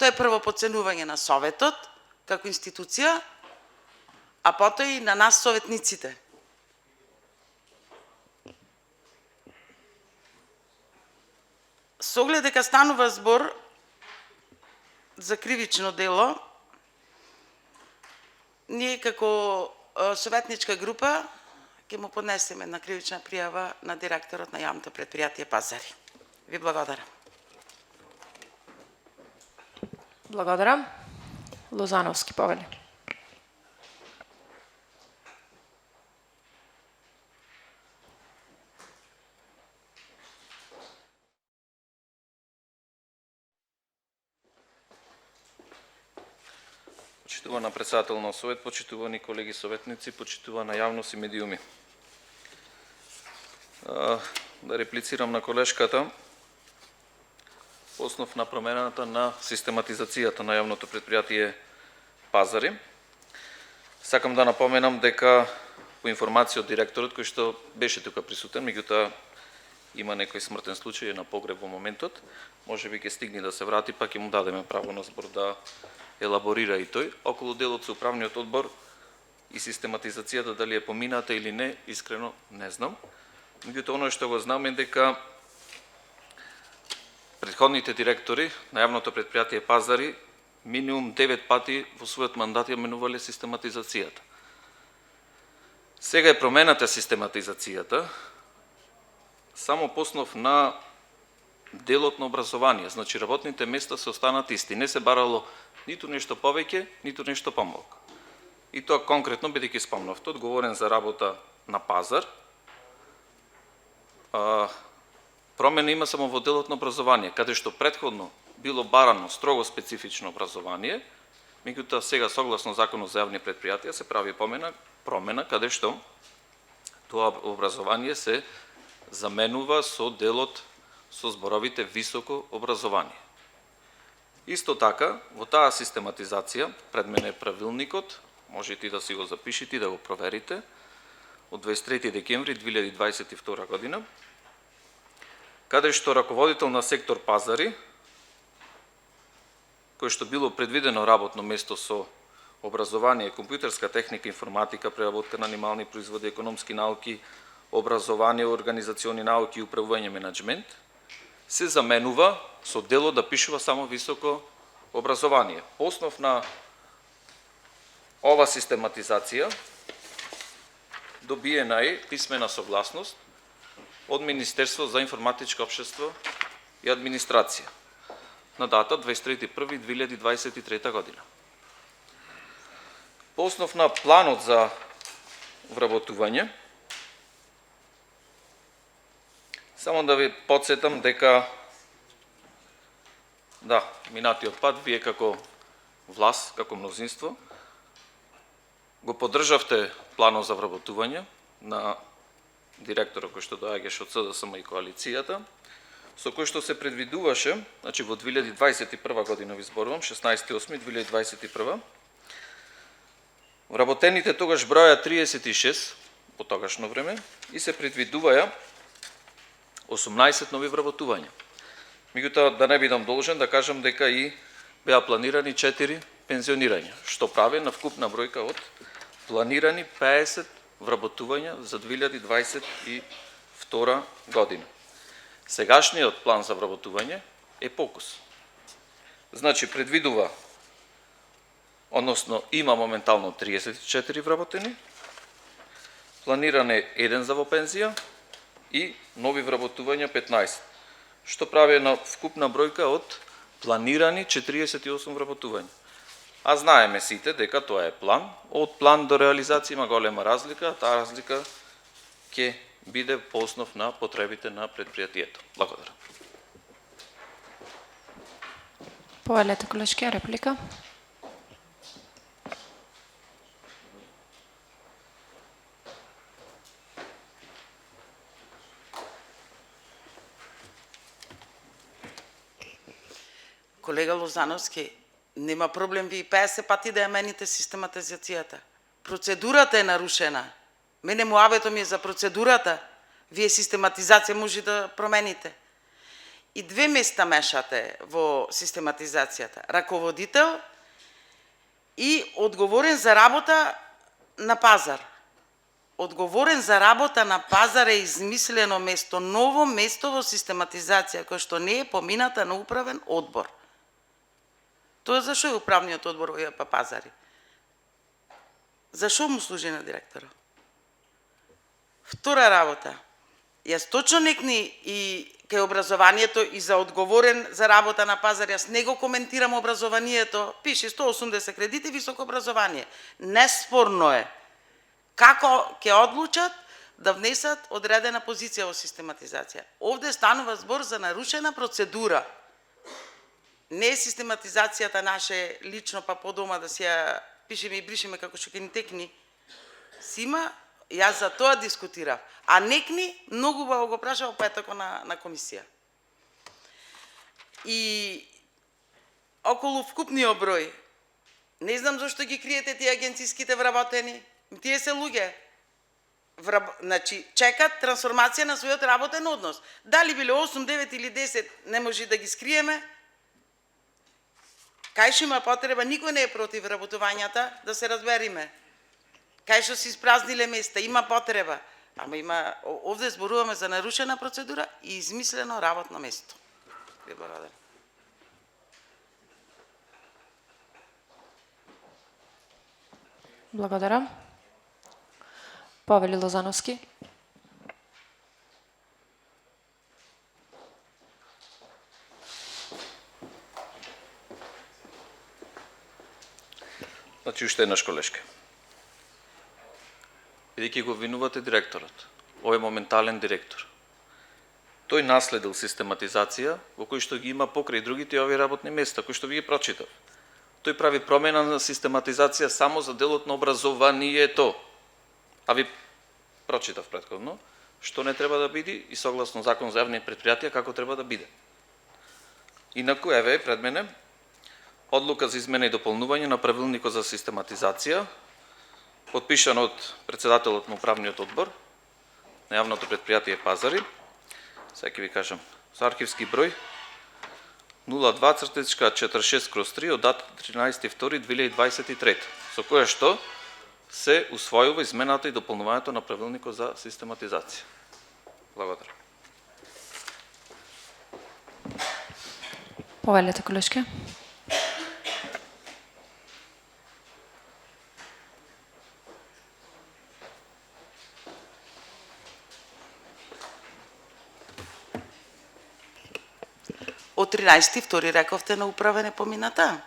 Тоа е прво подценување на советот како институција, а потоа и на нас советниците. Со оглед дека станува збор за кривично дело, ние како советничка група ќе му поднесеме една кривична пријава на директорот на јавното предпријатие Пазари. Ви благодарам. Благодарам. Лозановски, повели. Почитувана председател на Совет, почитувани колеги советници, почитувана јавност и медиуми. Да реплицирам на колешката по основ на промената на систематизацијата на јавното предпријатие Пазари. Сакам да напоменам дека по информација од директорот кој што беше тука присутен, меѓутоа има некој смртен случај на погреб во моментот, можеби ќе стигне да се врати, па ќе му дадеме право на збор да елаборира и тој. Околу делот со управниот одбор и систематизацијата дали е помината или не, искрено не знам. Меѓутоа, оно што го знам е дека претходните директори на јавното предпријатие Пазари минимум 9 пати во својот мандат ја менувале систематизацијата. Сега е промената систематизацијата само по основ на делот на образование. Значи, работните места се останат исти. Не се барало ниту нешто повеќе, ниту нешто помалку. И тоа конкретно, бидејќи спомнавте, одговорен за работа на Пазар, промена има само во делот на образование, каде што претходно било барано строго специфично образование, меѓутоа сега согласно Законот за јавни предпријатија се прави промена каде што тоа образование се заменува со делот со зборовите високо образование. Исто така, во таа систематизација, пред мене е правилникот, можете да си го запишете и да го проверите, од 23 декември 2022 година, каде што раководител на сектор Пазари, кој што било предвидено работно место со образование, компјутерска техника, информатика, преработка на анимални производи, економски науки, образование, организациони науки и управување менаџмент, се заменува со дело да пишува само високо образование. По основ на ова систематизација добиена е писмена согласност од Министерство за информатичко општество и администрација на дата 23.1.2023 година. По основ на планот за вработување, само да ви подсетам дека минатиот пат вие како власт, како мнозинство, го поддржавте планот за вработување на директорот кој што доаѓаше од СДСМ и коалицијата, со кој што се предвидуваше, значи во 2021 година ви зборувам, 16.8.2021, вработените тогаш броја 36 по тогашно време и се предвидуваја 18 нови вработувања. Меѓутоа, да не бидам должен да кажам дека и беа планирани 4 пензионирања, што прави на вкупна бројка од планирани 50 вработувања за 2022 година. Сегашниот план за вработување е покус. Значи, предвидува односно има моментално 34 вработени, планиран е 1 за во пензија и нови вработувања 15, што прави една вкупна бројка од планирани 48 вработувања. А знаеме сите дека тоа е план, од план до реализација има голема разлика, таа разлика ќе биде по основ на потребите на предпријатието. Благодарам. Повелете, колешки, реплика. Колега Лозановски, нема проблем ви 50 пати да ја мените систематизацијата. Процедурата е нарушена. Мене муавето ми е за процедурата. Вие систематизација може да промените. И две места мешате во систематизацијата. Раководител и одговорен за работа на пазар. Одговорен за работа на пазар е измислено место, ново место во систематизација, кој што не е помината на управен одбор. Тоа зашо е управниот одбор во ЈП Пазари? Зашо му служи на директора? Втора работа. Јас точно некни и кај образованието и за одговорен за работа на пазар, јас не го коментирам образованието, пише 180 кредити високо образование. Неспорно е како ќе одлучат да внесат одредена позиција во систематизација. Овде станува збор за нарушена процедура. Не е систематизацијата наше лично па по дома да си ја пишеме и бришеме како што ќе ни текни. Сима, јас за тоа дискутирав. А некни многу убаво го прашава петоко на комисија. И околу вкупниот број, не знам зашто ги криете тие агенцијските вработени. Тие се луѓе. Значи, чекат трансформација на својот работен однос. Дали биле 8, 9 или 10, не може да ги скриеме. Кај што има потреба, никој не е против работувањата, да се разбериме. Кај што се испразниле места, има потреба. Ама има, овде зборуваме за нарушена процедура и измислено работно место. Ви благодарам. Благодарам. Павел Лозановски. Значи, уште еднаш, колешка. Бидејќи го винувате директорот, овој моментален директор, тој наследил систематизација во кој што ги има покрај другите овие работни места, кои што ви ги прочитав. Тој прави промена на систематизација само за делот на образованието. А ви прочитав претходно, што не треба да биде и согласно Закон за јавни предпријатија како треба да биде. Инаку, еве пред мене, одлука за измена и дополнување на правилникот за систематизација, подпишан од председателот на управниот одбор на јавното предпријатие Пазари. Сега ќе ви кажам, со архивски број 02/46/3 од дата 13.2.2023, со која што се усвојува измената и дополнувањето на правилникот за систематизација. Благодарам. Повелете, колешки. Од 13.2 рековте на управен е помината.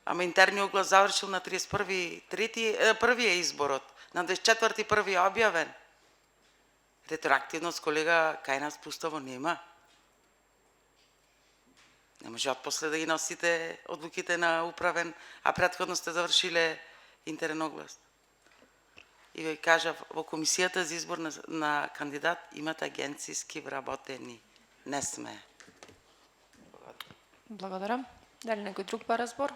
Ама интерниот оглас завршил на 31.3. е изборот. На 24.1. е објавен. Ретроактивност, колега, кај нас пуставо нема. Не може отпосле да ги носите одлуките на управен, а претходно сте завршиле интерен оглас. И ви кажав, во комисијата за избор на кандидат имат агенцијски вработени. Не сме. Благодарам. Дали некој друг бара збор?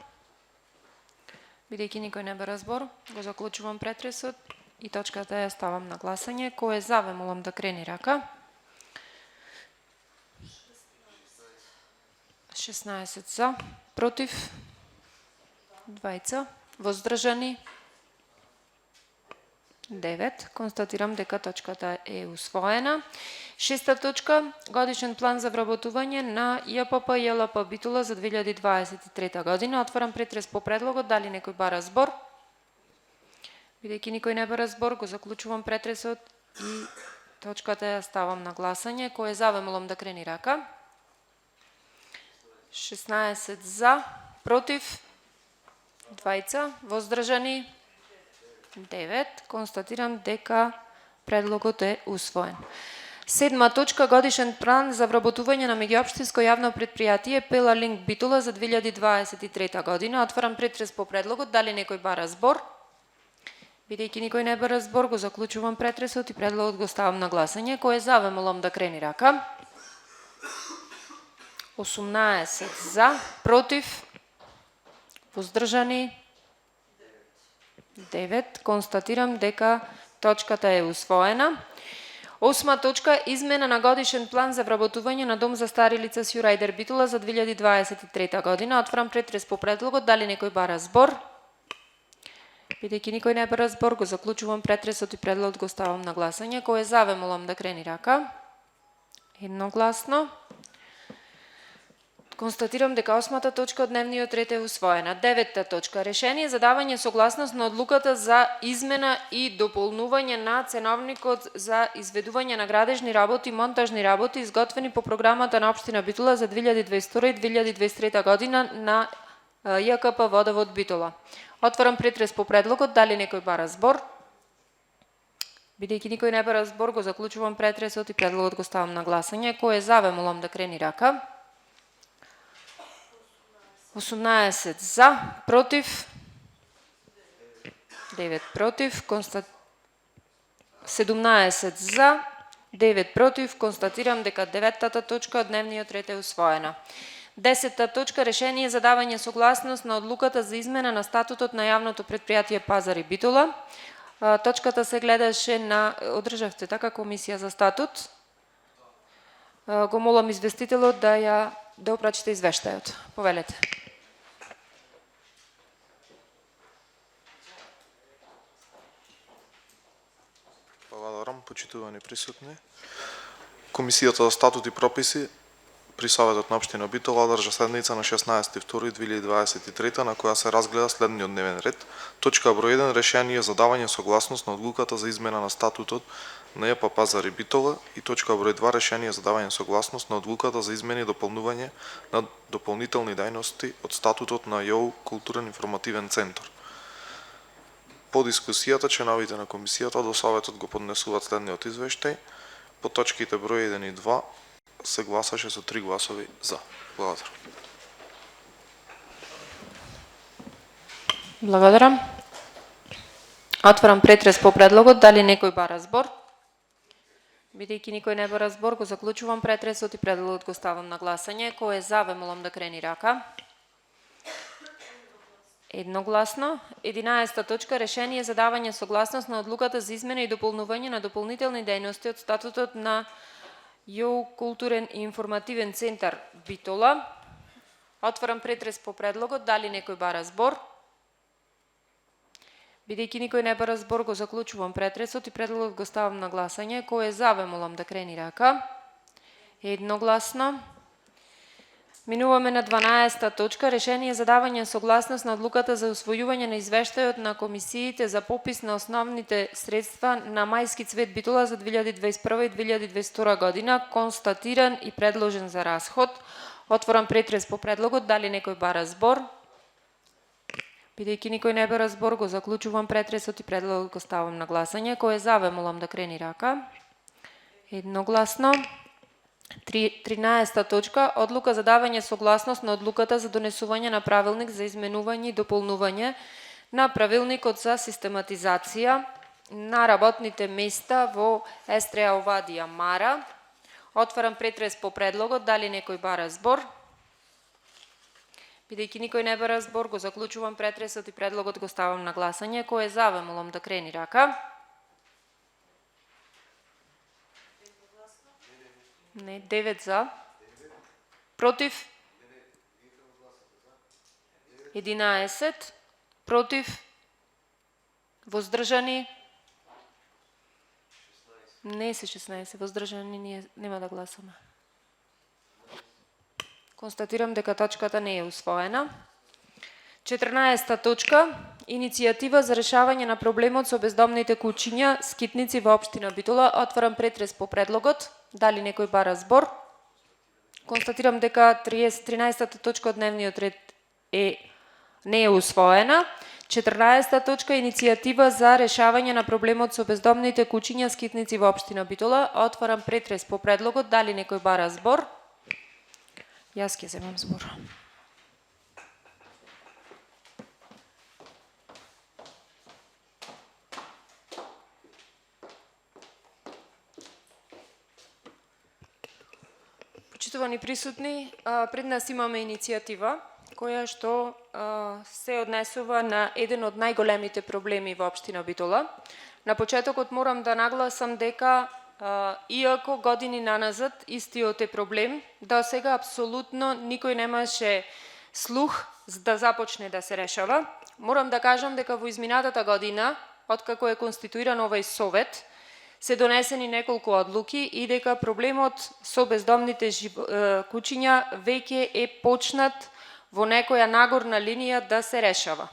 Бидејќи никој не бара збор, го заклучувам претресот и точката ја ставам на гласање. Кој е за, ве молам да крени рака. 16 за, против 2, воздржани 9. Констатирам дека точката е усвоена. 6 точка. Годишен план за вработување на ЈПП ЈЛП Битола за 2023 година. Отварам претрес по предлогот. Дали некој бара збор? Бидејќи никој не бара збор, го заклучувам претресот и точката ја ставам на гласање. Кој е за, ве молам да крени рака. 16 за, против 2, воздржани 9. Констатирам дека предлогот е усвоен. 7 точка. Годишен план за вработување на меѓуопштинско јавно предпријатие Пела Линк Битола за 2023 година. Отварам претрес по предлогот. Дали некој бара збор? Бидејќи никој не бара збор, го заклучувам претресот и предлогот го ставам на гласање. Кој е за, ве молам да крени рака. 18 за, против, воздржани 9. Констатирам дека точката е усвоена. 8 точка. Измена на годишен план за вработување на дом за стари лица Сјурајдер Битола за 2023 година. Отварам претрес по предлогот. Дали некој бара збор? Бидејќи никој не бара збор, го заклучувам претресот и предлогот го ставам на гласање. Кој е за, ве молам да крени рака. Едногласно. Констатирам дека 8 точка од дневниот ред е усвоена. 9 точка. Решение за давање согласност на одлуката за измена и дополнување на ценовникот за изведување на градежни работи и монтажни работи изготвени по програмата на општина Битола за 2022 и 2023 година на ЈКП Водовод Битола. Отварам претрес по предлогот. Дали некој бара збор? Бидејќи никој не бара збор, го заклучувам претресот и предлогот го ставам на гласање. Кој е за, ве молам да крени рака. 18 за, против 9 против, 17 за, 9 против. Констатирам дека 9 точка од дневниот ред е усвоена. 10 точка. Решение за давање согласност на одлуката за измена на статутот на јавното предпријатие Пазари Битола. Точката се гледаше на одржавте така комисија за статут. Го молам известителот да опрачите извештајот. Повелете. Благодарам, почитувани присутни. Комисијата за статут и прописи при Советот на општина Битола одржа седница на 16.2.2023 на која се разгледа следниот дневен ред. Точка број 1. Решение за давање согласност на одлуката за измена на статутот на ЈП Пазари Битола и точка број 2. Решение за давање согласност на одлуката за измени и дополнување на дополнителни дејности од статутот на ЈОУ Културен информативен центар. По дискусијата, членовите на комисијата до Советот го поднесуваат следниот извештај. По точките број 1 и 2 се гласаше со 3 гласови за. Благодарам. Благодарам. Отварам претрес по предлогот. Дали некој бара збор? Бидејќи никој не бара збор, го заклучувам претресот и предлогот го ставам на гласање. Кој е за, ве молам да крени рака. Едногласно. 11 точка. Решение за давање согласност на одлуката за измена и дополнување на дополнителни дејности од статутот на ЈОУ Културен и информативен центар Битола. Отварам претрес по предлогот. Дали некој бара збор? Бидејќи никој не бара збор, го заклучувам претресот и предлогот го ставам на гласање. Кој е за, ве молам да крени рака. Едногласно. Минуваме на 12 точка. Решение за давање согласност на одлуката за усвојување на извештајот на комисиите за попис на основните средства на Мајски цвет Битола за 2021 и 2022 година, констатиран и предложен за расход. Отворам претрес по предлогот. Дали некој бара збор? Бидејќи никој не бара збор, го заклучувам претресот и предлогот го ставам на гласање. Кој е за, ве молам да крени рака. Едногласно. 13 точка. Одлука за давање согласност на одлуката за донесување на правилник за изменување и дополнување на правилникот за систематизација на работните места во Естреја Овадија Мара. Отварам претрес по предлогот. Дали некој бара збор? Бидејќи никој не бара збор, го заклучувам претресот и предлогот го ставам на гласање. Кој е за, ве молам да крени рака. Не, 9 за. Против? 11. Против? Воздржани? Не се 16, воздржани ние нема да гласаме. Констатирам дека точката не е усвоена. 14 точка. Иницијатива за решавање на проблемот со бездомните кучиња, скитници во општина Битола. Отварам претрес по предлогот. Дали некој бара збор? Констатирам дека 13 точка од дневниот ред не е усвоена. 14 точка. Иницијатива за решавање на проблемот со бездомните кучиња, скитници во општина Битола. Отварам претрес по предлогот. Дали некој бара збор? Јас ќе земам збор. Почитувани присутни, пред нас имаме иницијатива која што се однесува на еден од најголемите проблеми во општина Битола. На почетокот морам да нагласам дека иако години наназад истиот е проблем, до сега апсолутно никој немаше слух да започне да се решава. Морам да кажам дека во изминатата година, откако е конституиран овој совет, се донесени неколку одлуки и дека проблемот со бездомните кучиња веќе е почнат во некоја нагорна линија да се решава.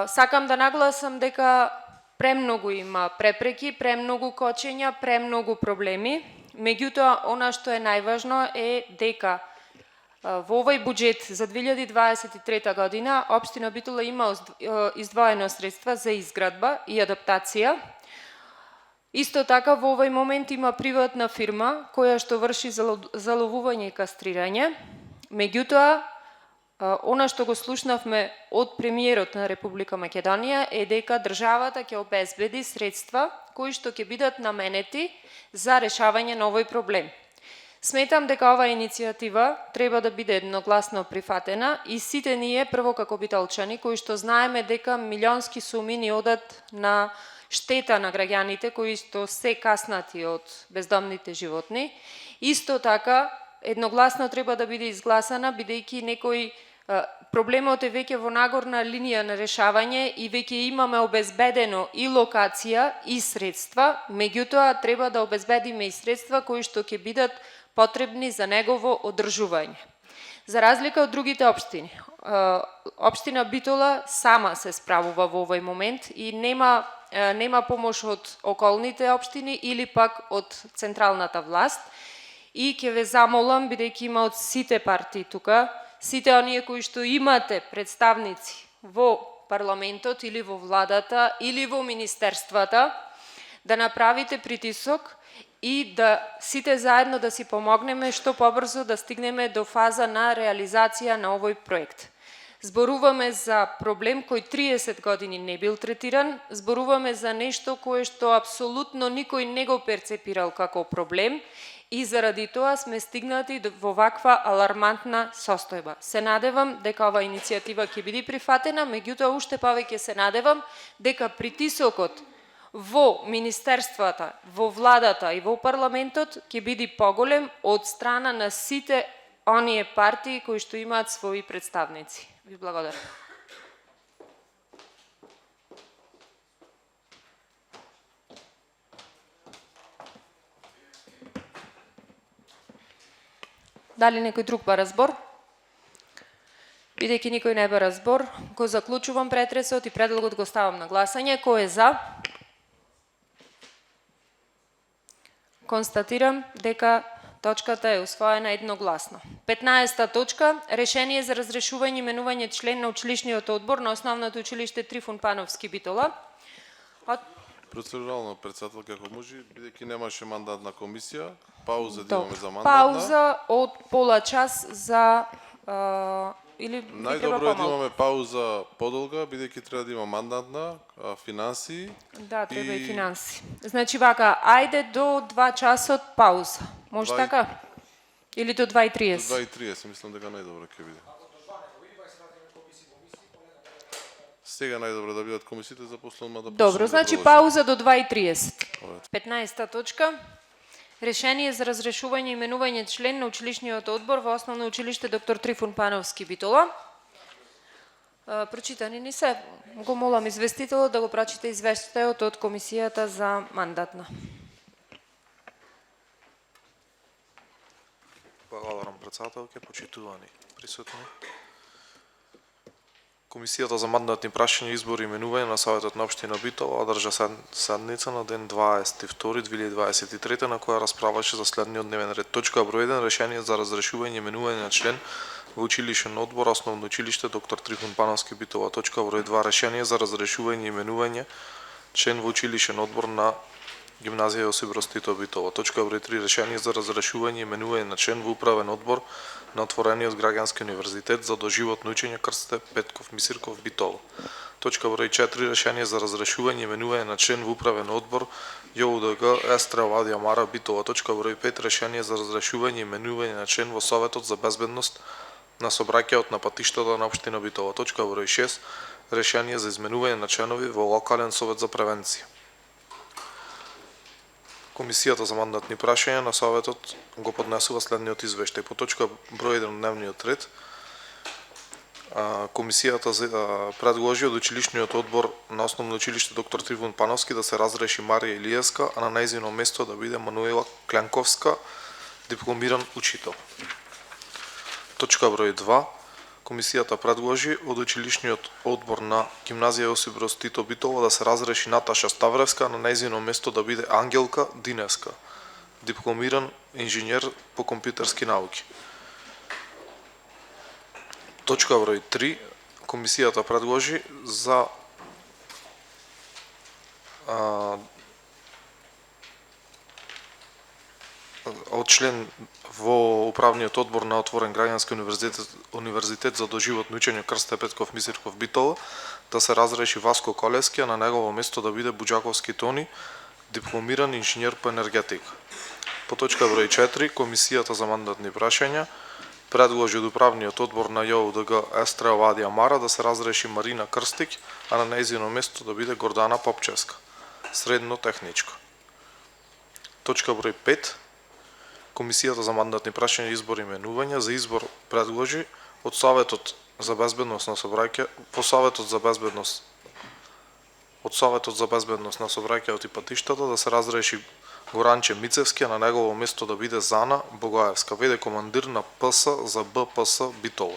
Сакам да нагласам дека премногу има препреки, премногу кочења, премногу проблеми. Меѓутоа, она што е најважно е дека во овој буџет за 2023 година општина Битола има издвоено средства за изградба и адаптација. Исто така во овој момент има приватна фирма која што врши заловување и кастрирање. Меѓутоа, она што го слушнавме од премиерот на Република Македонија е дека државата ќе обезбеди средства кои што ќе бидат наменети за решавање на овој проблем. Сметам дека оваа иницијатива треба да биде едногласно прифатена и сите ние, прво како битолчани, кои што знаеме дека милионски суми ни одат на штета на граѓаните кои што се каснати од бездомните животни. Исто така, едногласно треба да биде изгласана, бидејќи некои проблемот е веќе во нагорна линија на решавање и веќе имаме обезбедено и локација и средства, меѓутоа треба да обезбедиме и средства кои што ќе бидат потребни за негово одржување. За разлика од другите општини, општина Битола сама се справува во овој момент и нема помош од околните општини или пак од централната власт. И ќе ве замолам, бидејќи има од сите партии тука, сите оние кои што имате представници во парламентот или во владата или во министерствата, да направите притисок и да сите заедно да си помогнеме што побрзо да стигнеме до фаза на реализација на овој проект. Зборуваме за проблем кој 30 години не бил третиран, зборуваме за нешто кое што апсолутно никој не го перцепирал како проблем и заради тоа сме стигнати во ваква алармантна состојба. Се надевам дека оваа иницијатива ќе биде прифатена, меѓутоа уште повеќе се надевам дека притисокот во министерствата, во владата и во парламентот ќе биде поголем од страна на сите оние партии кои што имаат своји представници. Ви благодарам. Дали некој друг бара збор? Бидејќи никој не бара збор, го заклучувам претресот и предлогот го ставам на гласање. Кој е за? Констатирам дека точката е усвоена едногласно. 15 точка. Решение за разрешување именување член на училишниот одбор на Основното училиште Трифун Пановски Битола. Процедурално председателка, ако може, бидејќи немаше мандатна комисија, пауза да имаме за мандатна. Пауза од пола час за или најдобро е да имаме пауза подолга, бидејќи треба да има мандатна, финанси. Да, треба и финанси. Значи вака, ајде до 2 часот пауза. Може така? Или до 2:30? До 2:30, мислам дека најдобро ќе биде. Сега најдобро да бидат комисиите запослено да. Добро, значи пауза до 2:30. 15 точка. Решение за разрешување именување член на училишниот одбор во Основно училиште Доктор Трифун Пановски Битола. Прочитани ни се. Го молам известителот да го прочита извештајот од комисијата за мандатна. Благодарам председателке, почитувани присутни. Комисијата за мандатни прашања, избори и именување на Советот на општина Битола одржа седница на ден 22.2023 на која расправаше за следниот дневен ред. Точка број 1 решение за разрешување и именување на член во училишен одбор Основно училиште доктор Трифун Пановски Битола. Точка број 2 решение за разрешување и именување член во училишен одбор на Гимназија Јосип Броз Тито Битола. Точка број 3 решение за разрешување и именување на член во управен одбор на отворениот граѓански универзитет за доживотно учење Крсте Петков Мисирков Битола. Точка број 4 решение за разрешување и именување на член во управен одбор ЈУДГ Естра Вадија Мара Битола. Точка број 5 решение за разрешување и именување на член во Советот за безбедност на сообраќајот на патиштата на општина Битола. Точка број 6 решение за изменување на членови во локален совет за превенција. Комисијата за мандатни прашања на Советот го поднесува следниот извештај. По точка број 1 дневниот ред, Комисијата предложи од училишниот одбор на Основно училиште доктор Трифун Пановски да се разреши Марија Илиевска, а на нејзино место да биде Мануела Клянковска, дипломиран учител. Точка број 2, Комисијата предложи од училишниот одбор на Гимназија Јосип Броз Тито Битола да се разреши Наташа Ставревска, а на нејзино место да биде Ангелка Диневска, дипломиран инженер по компјутерски науки. Точка број 3, Комисијата предложи за од член во управниот одбор на Отворен граѓански универзитет за доживотно учење Крсте Петков Мисирков Битола да се разреши Васко Колески, а на негово место да биде Буџаковски Тони, дипломиран инженер по енергетика. По точка број 4, Комисијата за мандатни прашања предложи од управниот одбор на ЈУДГ Естра Вадија Мара да се разреши Марина Крстик, а на нејзино место да биде Гордана Попчевска, средно техничко. Точка број 5, Комисијата за мандатни прашања, избор и именување за избор предложи од Советот за безбедност на на сообраќајот и патиштата да се разреши Горанче Мицевски, а на негово место да биде Зана Богоевска, веде командир на ПС за БПС Битола.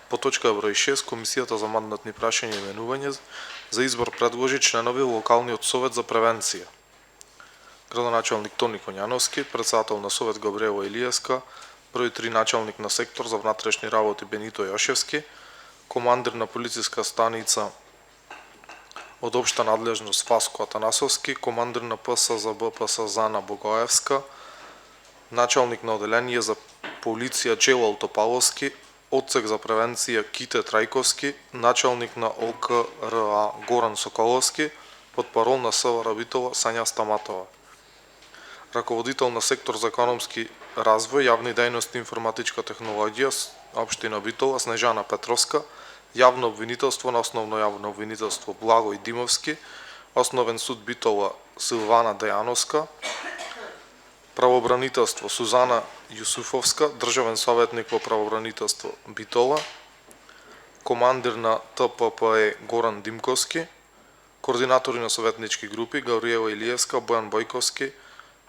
По точка број 6, Комисијата за мандатни прашања и именување за избор предложи членови во локалниот совет за превенција. Градоначалник Тони Коњановски, председател на совет Габриела Илиевска, број 3 началник на сектор за внатрешни работи Бенито Јошевски, командир на полициска станица од општа надлежност Васко Атанасовски, командир на ПС за БПС Зана Богоевска, началник на оделение за полиција Джелал Топаловски, одсек за превенција Ките Трајковски, началник на ОКРА Горан Соколовски, потпарол на СВР Битола Сања Стаматова. Раководител на сектор за економски развој, јавни дејности и информатичка технологија, општина Битола Снежана Петровска, јавно обвинителство на Основно јавно обвинителство Благој Димовски, Основен суд Битола Силвана Дејановска, правобранителство Сузана Јусуфовска, државен советник во правобранителство Битола, командир на ТППЕ Горан Димковски, координатори на советнички групи Гавриела Илиевска, Бојан Бојковски,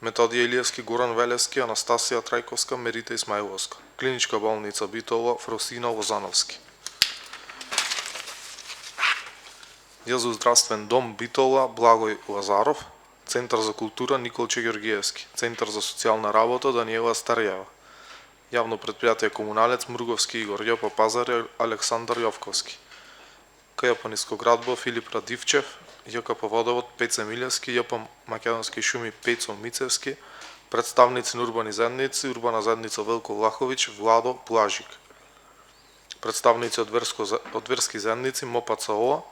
Методија Илиевски, Горан Велевски, Анастасија Трајковска, Мерита Исмаиловска. Клиничка болница Битола, Фросина Лозановски. Јазов здравствен дом Битола, Благој Лазаров. Центар за култура Николче Ѓоргиевски. Центар за социјална работа Даниела Стариева. Јавно предпријатие Комуналец Мруговски Игор, ЈП Пазар Александар Јовковски. КЈП Нискоградбо Филип Радивчев, ЈКП Водовод Пеце Милевски, ЈП Македонски шуми Пецо Мицевски, представници на урбани заедници, урбана заедница Велко Влаховиќ, Владо Блажик. Представници од верски заедници МОПАЦО,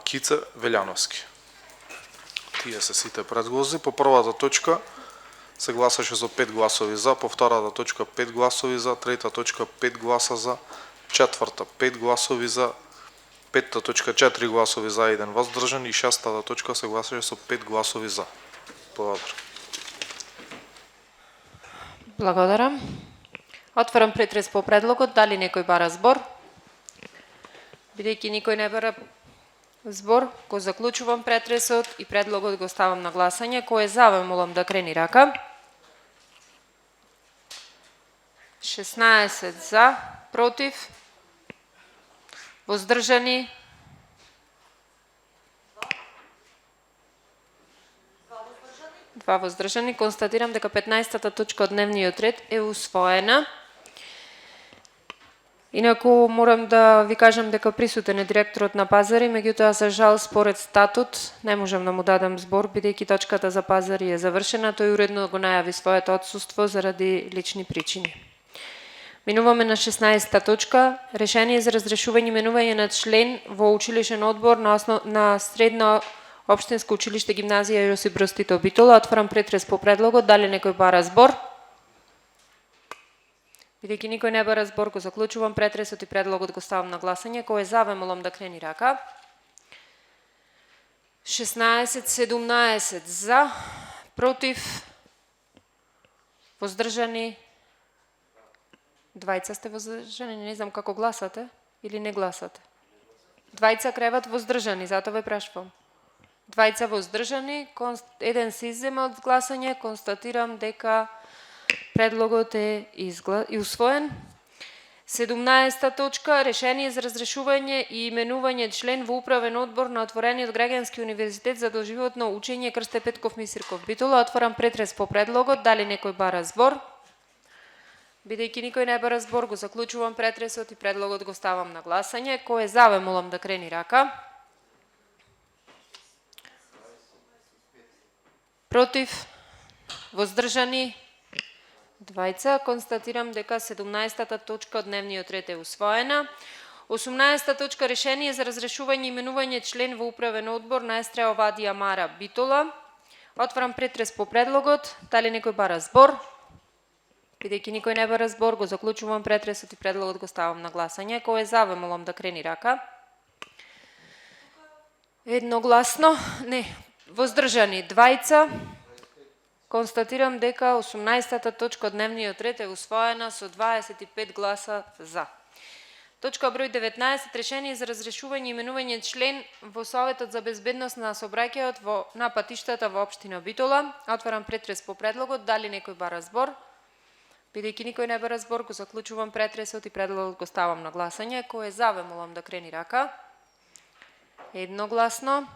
Кице Велјановски. Тие се сите предлози. По првата точка се гласаше со 5 гласови за, по втората точка 5 гласови за, трета точка 5 гласа за, четврта 5 гласови за, петта точка 4 гласови за, 1 воздржан и шестата точка се гласаше со 5 гласови за. Благодарам. Благодарам. Отварам претрес по предлогот. Дали некој бара збор? Бидејќи никој не бара збор, го заклучувам претресот и предлогот го ставам на гласање. Кој е за, ве молам да крени рака. 16 за, против, воздржани, 2 воздржани. Констатирам дека 15-та точка од дневниот ред е усвоена. Инаку морам да ви кажам дека присутен е директорот на пазари, меѓутоа за жал според статут не можам да му дадам збор, бидејќи точката за пазари е завршена, тој уредно го најави своето отсуство заради лични причини. Минуваме на 16-та точка, решение за разрешување именување на член во училишен одбор на средно општинско училиште гимназија Јосип Брз Тито Битола. Отварам претрес по предлогот, дали некој бара збор? Бидејќи никој не бара збор, го заклучувам претресот и предлогот го ставам на гласање. Кој е за, ве молам да крени рака. 16-17 за, против, воздржани, 2 сте воздржани, не знам како гласате или не гласате. 2 креват воздржани, затоа ве прашувам. 2 воздржани, 1 се иззема од гласање, констатирам дека предлогот е усвоен. 17-та точка, решение за разрешување и именување член во управен одбор на отворениот граѓански универзитет за доживотно учење Крсте Петков Мисирков Битола. Отварам претрес по предлогот, дали некој бара збор? Бидејќи никој не бара збор, го заклучувам претресот и предлогот го ставам на гласање. Кој е за, ве молам да крени рака. Против, воздржани, 2. Констатирам дека 17-та точка од дневниот ред е усвоена. 18-та точка, решение за разрешување именување член во управен одбор на Естреа Овадија Мара Битола. Отварам претрес по предлогот, дали некој бара збор? Бидејќи никој не бара збор, го заклучувам претресот и предлогот го ставам на гласање. Кој е за, ве молам да крени рака. Едногласно, не, воздржани 2. Констатирам дека 18-та точка од дневниот ред е усвоена со 25 гласа за. Точка број 19, решение за разрешување и именување член во Советот за безбедност на сообраќајот на патиштата во општина Битола. Отварам претрес по предлогот, дали некој бара збор? Бидејќи никој не бара збор, го заклучувам претресот и предлогот го ставам на гласање. Кој е за, ве молам да крени рака. Едногласно.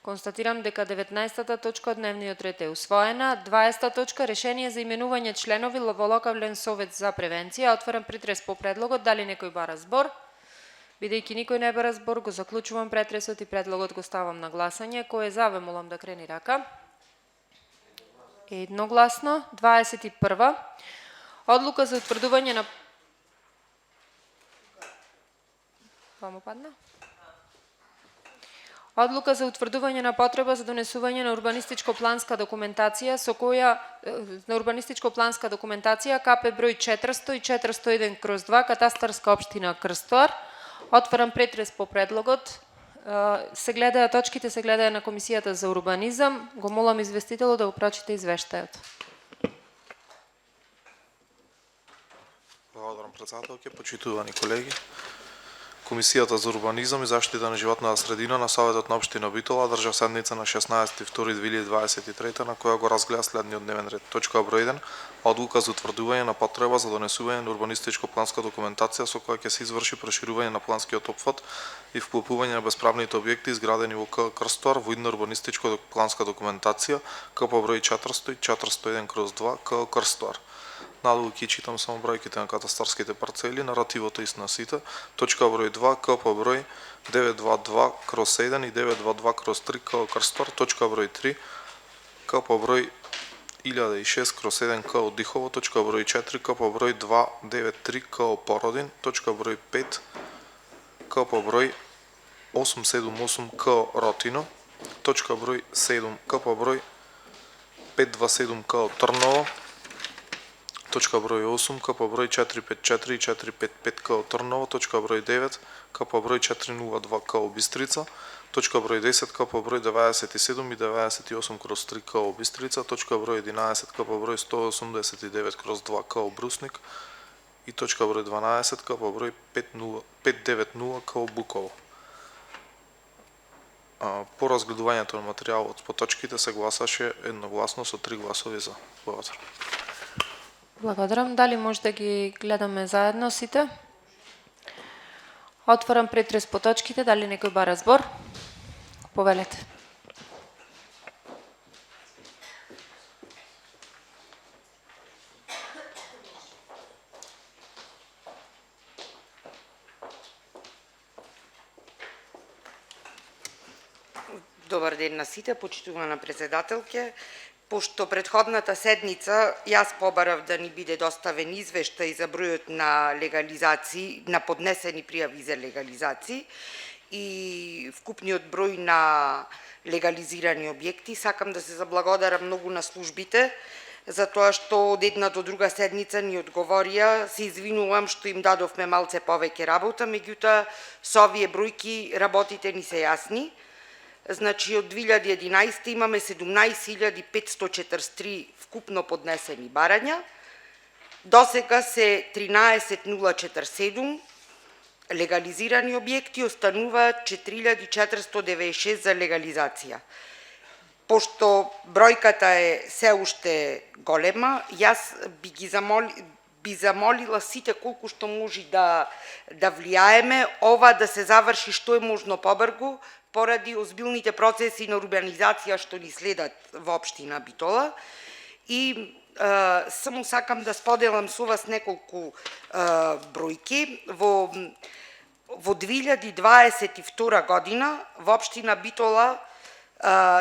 Констатирам дека 19-та точка од дневниот ред е усвоена. 20-та точка, решение за именување членови во локален совет за превенција. Отварам претрес по предлогот, дали некој бара збор? Бидејќи никој не бара збор, го заклучувам претресот и предлогот го ставам на гласање. Кој е за, ве молам да крени рака. Едногласно. 21. Одлука за утврдување на... Вамо падна? Одлука за утврдување на потреба за донесување на урбанистичко-планска документација со која КП број 400 и 401/2 катастарска општина Крстовар. Отварам претрес по предлогот. Точките се гледаја на Комисијата за урбанизам. Го молам известителот да го прочита извештајот. Благодарам председателке, почитувани колеги. Комисијата за урбанизам и заштита на животната средина на Советот на општина Битола држа седница на 16.2.2023 на која го разгледа следниот дневен ред. Точка број 1. Одлука за утврдување на потреба за донесување на урбанистичко-планска документација со која ќе се изврши проширување на планскиот опфат и вклопување на бесправните објекти изградени во Крстовар во идна урбанистичко-планска документација КП број 400 и 401/2 КО Крстовар. Надолу ќе читам само бројките на катастарските парцели, наративото и снасите. Точка број 2, КП број 922/1 и 922/3 КО Крстовар. Точка број 3, КП број 1006/1 КО Дихово. Точка број 4, КП број 293 КО Породин. Точка број 5, КП број 878 КО Ротино. Точка број 7, КП број 527 КО Трново. Точка број 8, КП број 454 и 455 КО Трново. Точка број 9, КП број 402 КО Бистрица. Точка број 10, КП број 97 и 98/3 КО Бистрица. Точка број 11, КП број 189/2 КО Брусник. и точка број 12 по број 590 КО Буково. По разгледувањето на материјалот по точките се гласаше едногласно со 3 гласови за. Благодарам. Благодарам. Дали може да ги гледаме заедно сите? Отварам претрес по точките. Дали некој бара збор? Повелете. Добар ден на сите, почитувана председателке. Пошто предходната седница јас побарав да ни биде доставен извештај за бројот на легализации, на поднесени пријави за легализации и вкупниот број на легализирани објекти, сакам да се заблагодарам многу на службите за тоа што од една до друга седница ни одговорија. Се извинувам што им дадовме малце повеќе работа, меѓутоа со овие бројки работите ни се јасни. Значи, од 2011 имаме 17.543 вкупно поднесени барања. Досега се 13.047 легализирани објекти, остануваат 4.496 за легализација. Пошто бројката е се уште голема, јас би замолила сите колку што може да влијаеме ова да се заврши што е можно побрзо, поради озбилните процеси на урбанизација што ни следат во општина Битола. И само сакам да споделам со вас неколку бројки. Во 2022 година во општина Битола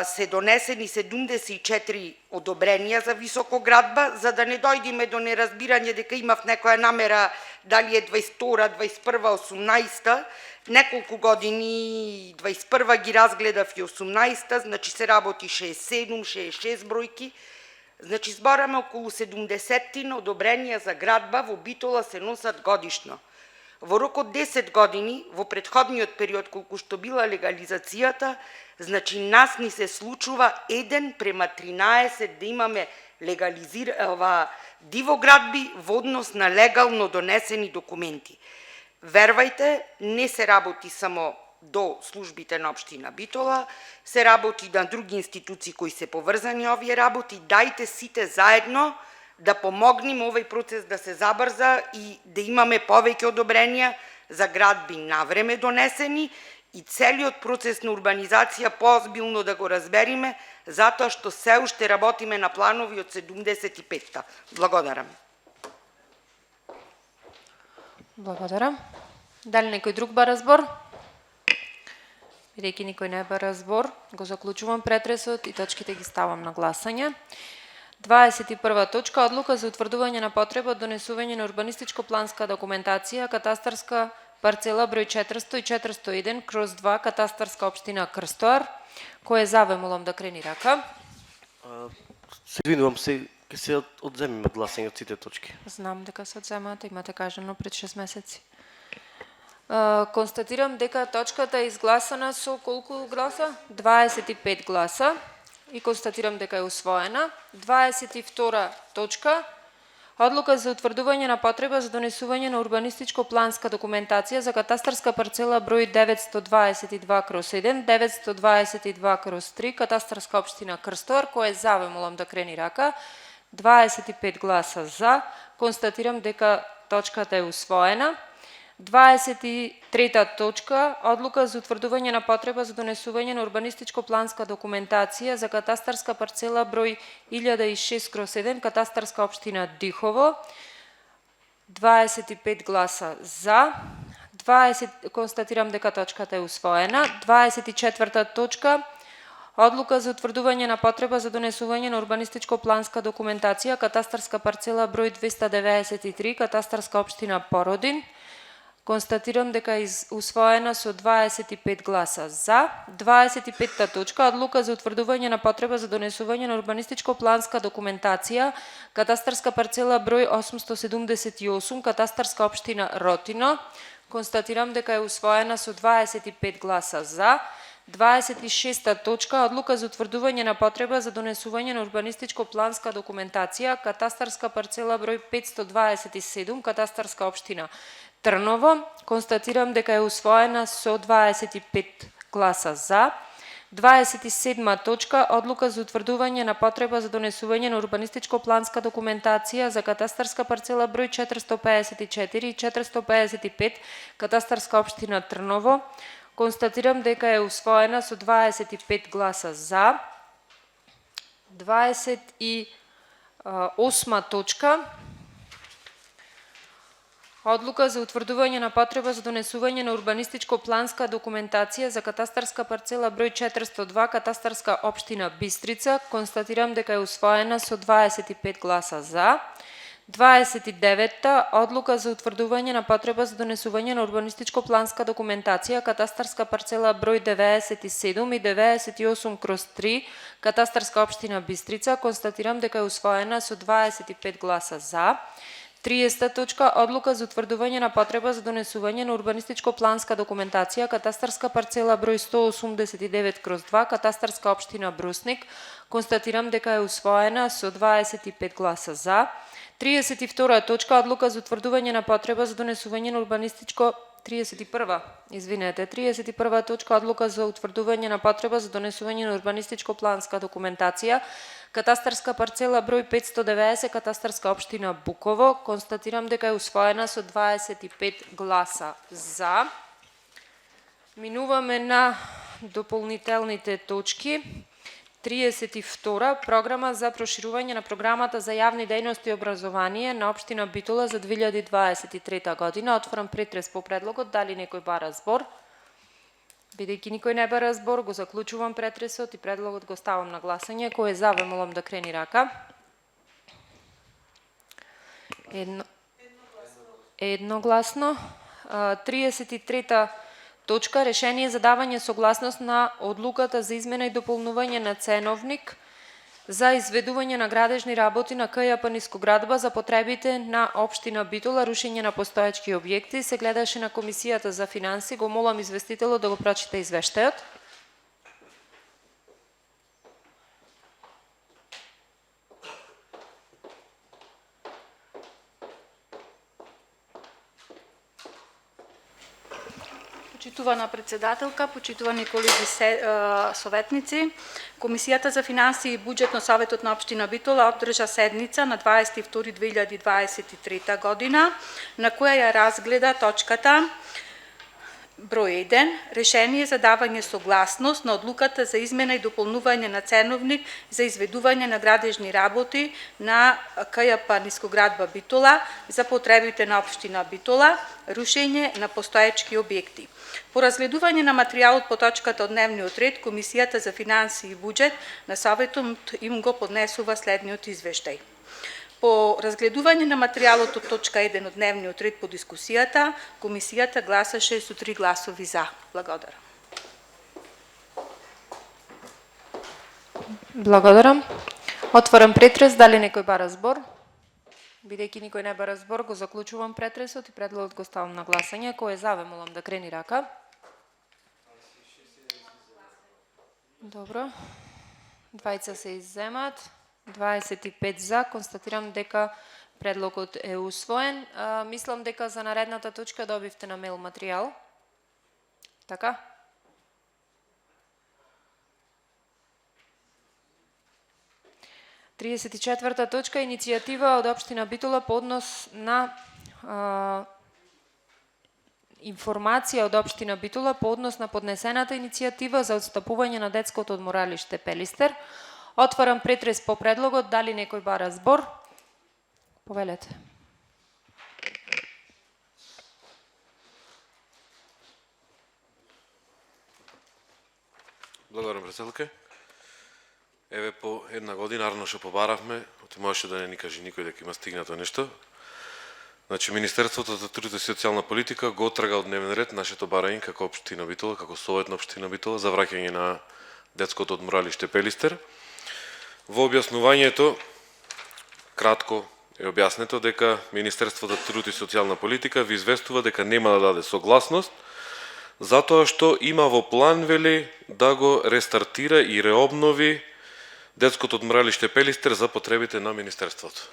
се донесени 74 одобренија за високоградба, за да не дојдеме до неразбирање дека имав некоја намера дали е 22, 21, 18, неколку години 21 ги разгледав и 18, значи се работи 67, 66 бројки, значи збораме околу 70 одобренија за градба во Битола се носат годишно. Во рок од 10 години, во претходниот период колку што била легализацијата, значи нас ни се случува 1:13 да имаме дивоградби во однос на легално донесени документи. Вервајте, не се работи само до службите на општина Битола, се работи на други институции кои се поврзани овие работи. Дајте сите заедно да помогнем овој процес да се забрза и да имаме повеќе одобренија за градби навреме донесени и целиот процес на урбанизација поозбилно да го разбериме, затоа што се уште работиме на планови од 75-та. Благодарам. Благодарам. Дали некој друг бара збор? Бидејќи никој не бара збор, го заклучувам претресот и точките ги ставам на гласање. 21 точка, одлука за утврдување на потреба од донесување на урбанистичко-планска документација, катастарска парцела број 400 и 401/2, катастарска општина Крстоар. Кој е за, ве молам да крени рака. Се извинувам се, ќе се одземеме гласање од сите точки. Знам дека се одземаат, имате кажано пред 6 месеци. Констатирам дека точката е изгласана со колку гласа? 25 гласа. И констатирам дека е усвоена. 22 точка. Одлука за утврдување на потреба за донесување на урбанистичко-планска документација за катастарска парцела број 922/1, 922/3, катастарска општина Крстоар. Кој е за, ве молам да крени рака. 25 гласа за. Констатирам дека точката е усвоена. 23 точка, одлука за утврдување на потреба за донесување на урбанистичко-планска документација за катастарска парцела број 1006/1, катастарска општина Дихово. 25 гласа за. Констатирам дека точката е усвоена. 24 точка, одлука за утврдување на потреба за донесување на урбанистичко-планска документација, катастарска парцела број 293, катастарска општина Породин. Констатирам дека е усвоена со 25 гласа за. 25 точка, одлука за утврдување на потреба за донесување на урбанистичко-планска документација, катастарска парцела број 878, катастарска општина Ротино. Констатирам дека е усвоена со 25 гласа за. 26 точка Одлука за утврдување на потреба за донесување на урбанистичко-планска документација, катастарска парцела број 527, катастарска општина Трново. Констатирам дека е усвоена со 25 гласа за. 27 точка Одлука за утврдување на потреба за донесување на урбанистичко-планска документација за катастарска парцела број 454 и 455, катастарска општина Трново. Констатирам дека е усвоена со 25 гласа за. 28 точка Одлука за утврдување на потреба за донесување на урбанистичко-планска документација за катастарска парцела број 402, катастарска општина Бистрица. Констатирам дека е усвоена со 25 гласа за. 29 Одлука за утврдување на потреба за донесување на урбанистичко-планска документација, катастарска парцела број 97 и 98/3, катастарска општина Бистрица. Констатирам дека е усвоена со 25 гласа за. 30 точка Одлука за утврдување на потреба за донесување на урбанистичко-планска документација, катастарска парцела број 189/2, катастарска општина Брусник. Констатирам дека е усвоена со 25 гласа за. 32 точка Одлука за утврдување на потреба за донесување на урбанистичко 31 точка Одлука за утврдување на потреба за донесување на урбанистичко-планска документација, катастарска парцела број 590, катастарска општина Буково. Констатирам дека е усвоена со 25 гласа за. Минуваме на дополнителните точки. 32 програма за проширување на програмата за јавни дејности и образование на општина Битола за 2023 година. Отворам претрес по предлогот. Дали некој бара збор? Бидејќи никој не бара збор, го заклучувам претресот и предлогот го ставам на гласање. Кој е за, ве молам да крени рака. Едногласно. 33 точка Решение за давање согласност на одлуката за измена и дополнување на ценовник за изведување на градежни работи на КЈП Нискоградба за потребите на општина Битола, рушење на постоечки објекти. Се гледаше на Комисијата за финанси. Го молам известителот да го прочита извештајот. Почитувана председателка, почитувани колеги советници, Комисијата за финанси и буџет на Советот на општина Битола одржа седница на 22.2023 година, на која ја разгледа точката број 1, решение за давање согласност на одлуката за измена и дополнување на ценовник за изведување на градежни работи на КЈП Нискоградба Битола за потребите на општина Битола, рушење на постоечки објекти. По разгледување на материјалот по точката од дневниот ред, Комисијата за финанси и буџет на Советот им го поднесува следниот извештај. По разгледување на материјалот од точка 1 од дневниот ред по дискусијата, Комисијата гласаше со 3 гласови за. Благодарам. Благодарам. Отварам претрес. Дали некој бара збор? Бидејќи никој не бара збор, го заклучувам претресот и предлогот го ставам на гласање. Кој е за, ве молам да крени рака. Добро. Двајца се изземат. 25 за. Констатирам дека предлогот е усвоен. Мислам дека за наредната точка добивте на мейл материјал. Така? Тридесет и четврта точка иницијатива од општина Битола по однос на информација од општина Битола по однос на поднесената иницијатива за отстапување на детското одморалиште Пелистер. Отварам претрес по предлогот. Дали некој бара збор? Повелете. Благодарам, председателке. Еве по една година арно што побаравме, оти можеше да не ни каже никој дека има стигнато нешто. Значи, Министерството за труд и социјална политика го трга од дневен ред нашето барање како општина Битола, како Совет на општина Битола за враќање на детското одморалиште Пелистер. Во објаснувањето, кратко е објаснето дека Министерството за труд и социјална политика ви известува дека нема да даде согласност затоа што има во план, вели, да го рестартира и реобнови детското одморалиште Пелистер за потребите на Министерството.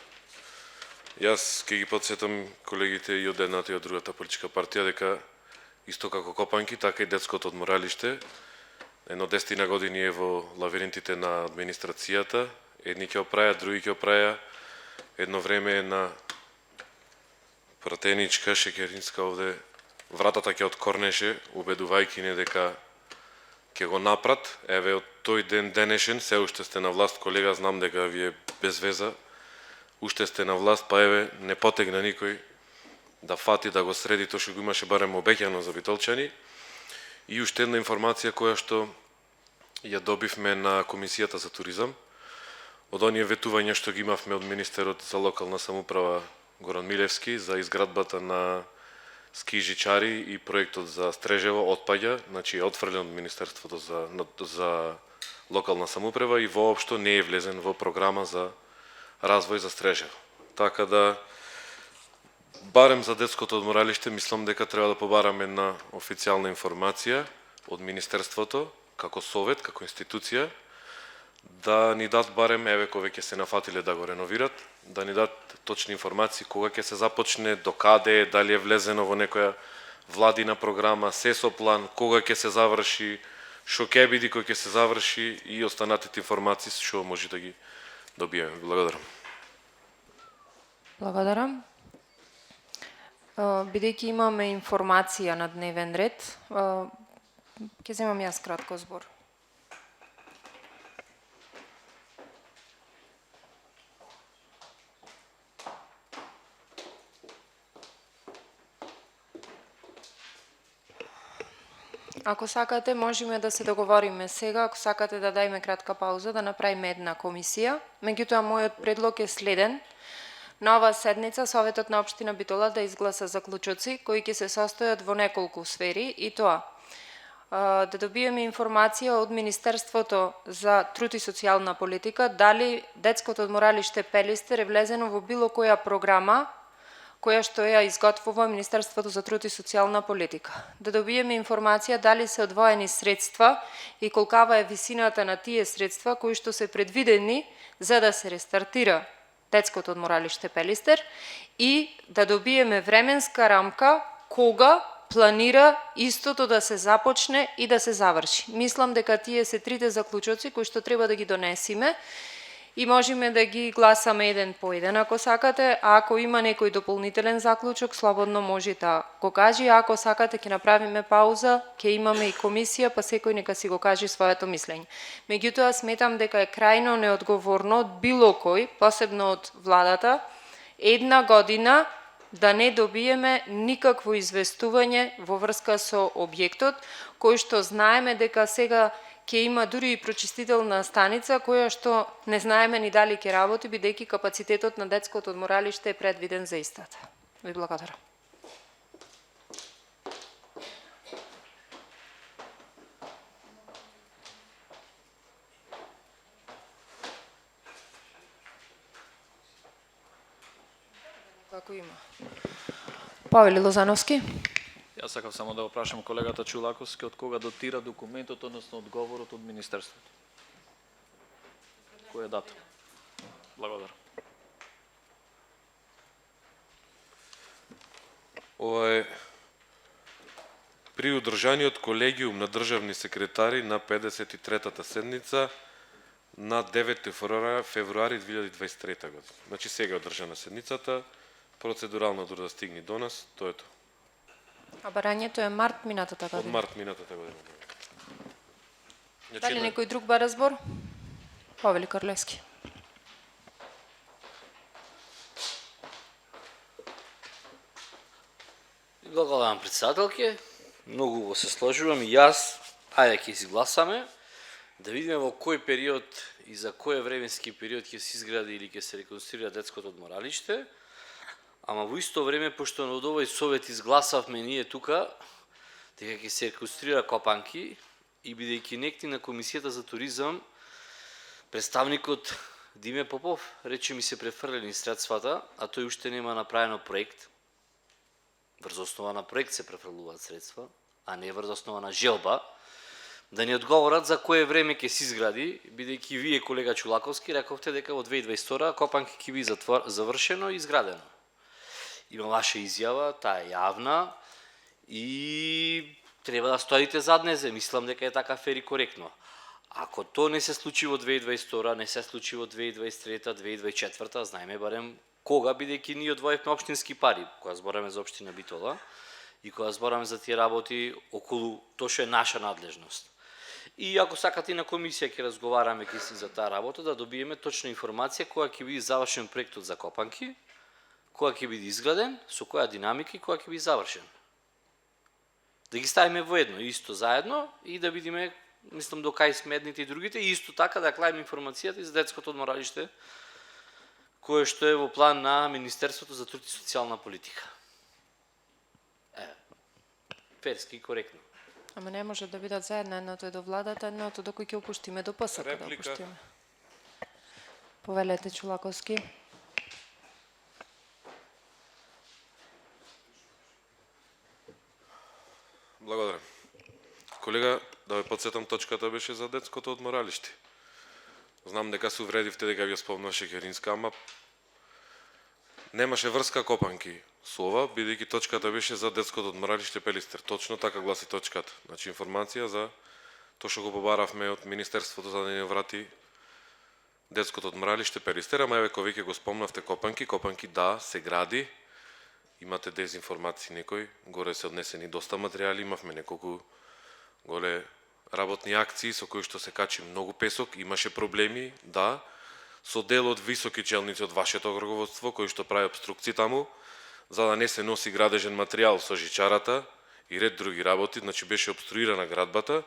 Јас ќе ги подсетам колегите и од едната и од другата политичка партија дека исто како Копанки, така и детското одморалиште едно 10 години е во лавиринтите на администрацијата. Едни ќе оправиат, други ќе оправиат. Едно време е на пратеничка, шекеринска овде, вратата ќе откорнеше, убедувајќи не дека ќе го напрат. Еве, од тој ден денешен, се уште сте на власт, колега, знам дека ви е без веза, уште сте на власт, па еве, не потегна никој да фати, да го среди тоа што го имаше барем обеќано за битолчани. И уште една информација која што ја добивме на Комисијата за туризам, од оние ветувања што ги имавме од министерот за локална самоуправа Горан Милевски за изградбата на ски жичари и проектот за Стрежево отпаѓа, значи е отфрлен од Министерството за локална самоуправа и воопшто не е влезен во програма за развој за Стрежево. Така да барем за детското одморалиште мислам дека треба да побараме една официјална информација од Министерството, како совет, како институција, да ни дадат барем, еве кога ќе се нафатиле да го реновират, да ни дадат точни информации кога ќе се започне, докаде, дали е влезено во некоја владина програма, се со план, кога ќе се заврши, што ќе биде кога ќе се заврши и останатите информации што може да ги добиеме. Благодарам. Благодарам. Бидејќи имаме информација на дневен ред, ќе земам јас кратко збор. Ако сакате, можеме да се договориме сега, ако сакате да дајме кратка пауза, да направиме една комисија. Меѓутоа, мојот предлог е следен. На оваа седница, Советот на Општина Битола да изгласа заклучоци, кои ќе се состојат во неколку сфери, и тоа да добиеме информација од Министерството за труд и социјална политика, дали детското одморалиште Пелистер е влезено во било која програма, која што ја изготвува Министерството за труд и социјална политика. Да добиеме информација дали се одвоени средства и колкава е висината на тие средства кои што се предвидени за да се рестартира детското одморалиште Пелистер и да добиеме временска рамка кога планира истото да се започне и да се заврши. Мислам дека тие се трите заклучоци кои што треба да ги донесиме и можеме да ги гласаме еден по еден ако сакате, а ако има некој дополнителен заклучок, слободно може да го кажи, а ако сакате ќе направиме пауза, ќе имаме и комисија, па секој нека си го каже своето мислење. Меѓутоа сметам дека е крајно неодговорно од било кој, посебно од владата, една година да не добиеме никакво известување во врска со објектот, кој што знаеме дека сега ќе има дури и прочистителна станица која што не знаеме ни дали ќе работи, бидејќи капацитетот на детското одморалиште е предвиден за истата. Ви благодарам. Како има? Павел Лозановски. Јас сакав само да го прашам колегата Чулаковски од кога дотира документот, односно одговорот од Министерството. Која дата? Благодарам. Ова е при одржаниот колегиум на државни секретари на 53-та седница на 9 февруари 2023 година. Значи сега е одржана седницата, процедурално да стигне до нас, тоа е тоа. А барањето е март минатата година. Од март минатата година. Дали некој друг бара збор? Павел Карлевски. Благодарам, председателке. Многу го се сложувам и јас. Ајде ќе си гласаме. Да видиме во кој период и за кој временски период ќе се изгради или ќе се реконструира детското одморалиште. Ама во исто време, пошто од овој совет изгласавме ние тука, дека ќе се реконструира Копанки и бидејќи некти на Комисијата за туризам, представникот Диме Попов рече ми се префрлени средствата, а тој уште нема направено проект. Врз основа на проект се префрлуваат средства. а не врз основа на желба, да ни одговорат за кое време ќе се изгради, бидејќи вие, колега Чулаковски, рековте дека во 2022 Копанки ќе биде завршено и изградено. Има ваша изјава, таа е јавна и треба да стоите зад незе. Мислам дека е така фер и коректно. Ако то не се случи во 2022, не се случи во 2023, 2024, знаеме барем кога, бидејќи ние одвоевме општински пари, кога збораме за општина Битола и кога збораме за тие работи околу тоа што е наша надлежност. И ако сакате на комисија ќе разговараме ќе си за таа работа, да добиеме точна информација кога ќе биде завршен проектот за Копанки, кога ќе биде изграден, со која динамика и кога ќе биде завршен. Да ги ставиме во едно, исто заедно и да видиме, мислам, до кај сме едните и другите, и исто така да клајме информацијата и за детското одморалиште, кое што е во план на Министерството за труд и социјална политика. Ферски и коректно. Ама не може да бидат заедно, едното е до владата, едното до кој ќе опуштиме, до ПСК да опуштиме. Повелете, Чулаковски. Благодарам. Колега, да ве подсетам, точката беше за детското одморалиште. Знам дека се увредивте дека ја спомнаше Керинска, ама немаше врска Копанки со ова, бидејќи точката беше за детското одморалиште Пелистер. Точно така гласи точката. Значи информација за тоа што го побаравме од Министерството за да ни врати детското одморалиште Пелистер, ама еве кој веќе го спомнавте Копанки, Копанки да, се гради. Имате дезинформации некои, горе се однесени доста материјали, имавме неколку голе работни акции со кои што се качи многу песок, имаше проблеми, да, со дел од високи челници од вашето руководство кои што прави обструкции таму, за да не се носи градежен материјал со жичарата и ред други работи, значи беше обструирана градбата,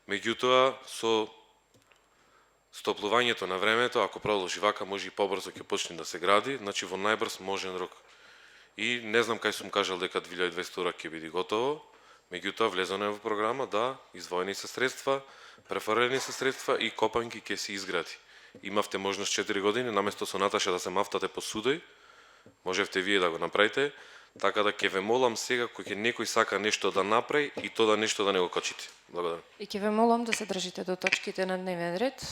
меѓутоа со стоплувањето на времето, ако продолжи вака, може и побрзо ќе почне да се гради, значи во најбрз можен рок. И не знам кај сум кажал дека 2022 ќе биде готово, меѓутоа влезено е во програма, да, извоени се средства, префрлени се средства и Копанки ќе се изгради. Имавте можност 4 години, наместо со Наташа да се мафтате по судој, можевте вие да го направите, така да ќе ве молам сега кој ќе некој сака нешто да направи и то да нешто да не го качите. Благодарам. И ќе ве молам да се држите до точките на дневен ред.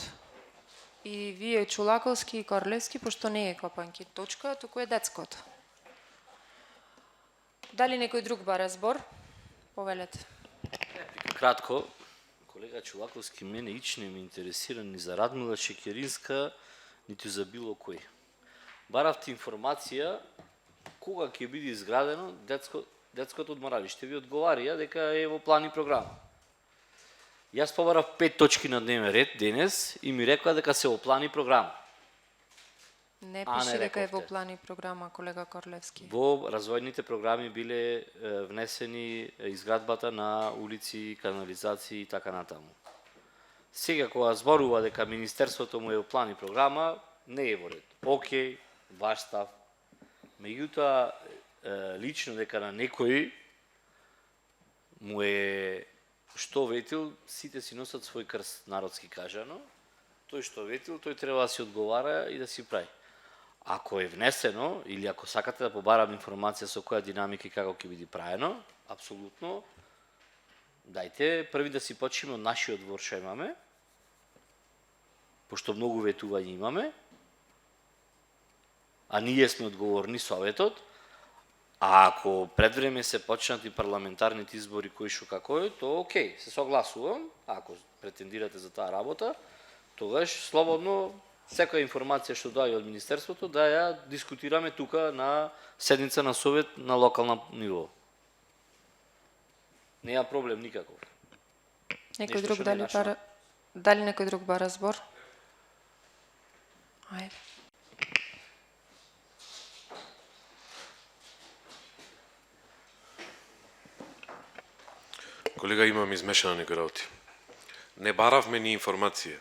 И вие Чулаковски и Корлевски, пошто не е Копанки точка, туку е детското. Дали некој друг бара збор? Повелете. Кратко, колега Чулаковски, мене ич не ме интересира ни за Радмила Шекеринска, ниту за било кој. Баравте информација кога ќе биде изградено детското одморалиште. Ви одговарија дека е во план и програма. Јас побарав 5 точки на дневен ред денес и ми рекоа дека се во план и програма. Не пише дека е во план и програма, колега Корлевски. Во развојните програми биле внесени изградбата на улици, канализации и така натаму. Сега кога зборува дека Министерството му е во план и програма, не е во ред. Океј, ваш став. Меѓутоа, лично дека на некој му е што ветил, сите си носат свој крст, народски кажано. Тој што ветил, тој треба да си одговара и да си прави. Ако е внесено, или ако сакате да побарам информација со која динамика и како ќе биде правено, апсолутно, дајте први да си почнеме од нашиот двор што имаме, пошто многу ветување имаме, а ние сме одговорни Советот, а ако пред време се почнат и парламентарните избори кои што како е, то окей, се согласувам, ако претендирате за таа работа, тогаш слободно секоја информација што доаѓа од Министерството да ја дискутираме тука на седница на Совет на локална ниво. Неа проблем никаков. Некој друг дали некој друг бара збор? Ајде. Колега, имам измешано некои работи. Не баравме ни информација.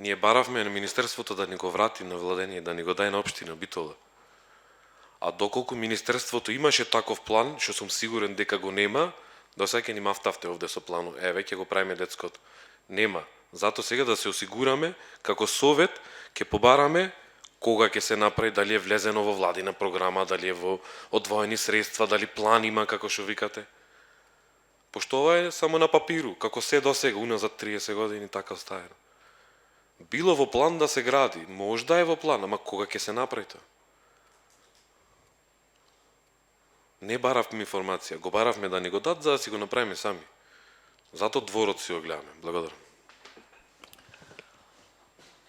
Ние баравме на Министерството да ни го врати на владение, да ни го даде на општина Битола. А доколку Министерството имаше таков план, што сум сигурен дека го нема, до сега ќе ни мафтавте овде со плану. Еве, ќе го правиме детското. Нема. Зато сега да се осигураме, како Совет, ќе побараме кога ќе се направи, дали е влезено во владина програма, дали е во одвоени средства, дали план има, како што викате. Пошто ова е само на папиру, како се досега, уназад 30 години така остаено. Било во план да се гради, може да е во план, ама кога ќе се направи тоа? Не баравме информација, го баравме да ни го дадат за да си го направиме сами. Зато дворот си го гледаме. Благодарам.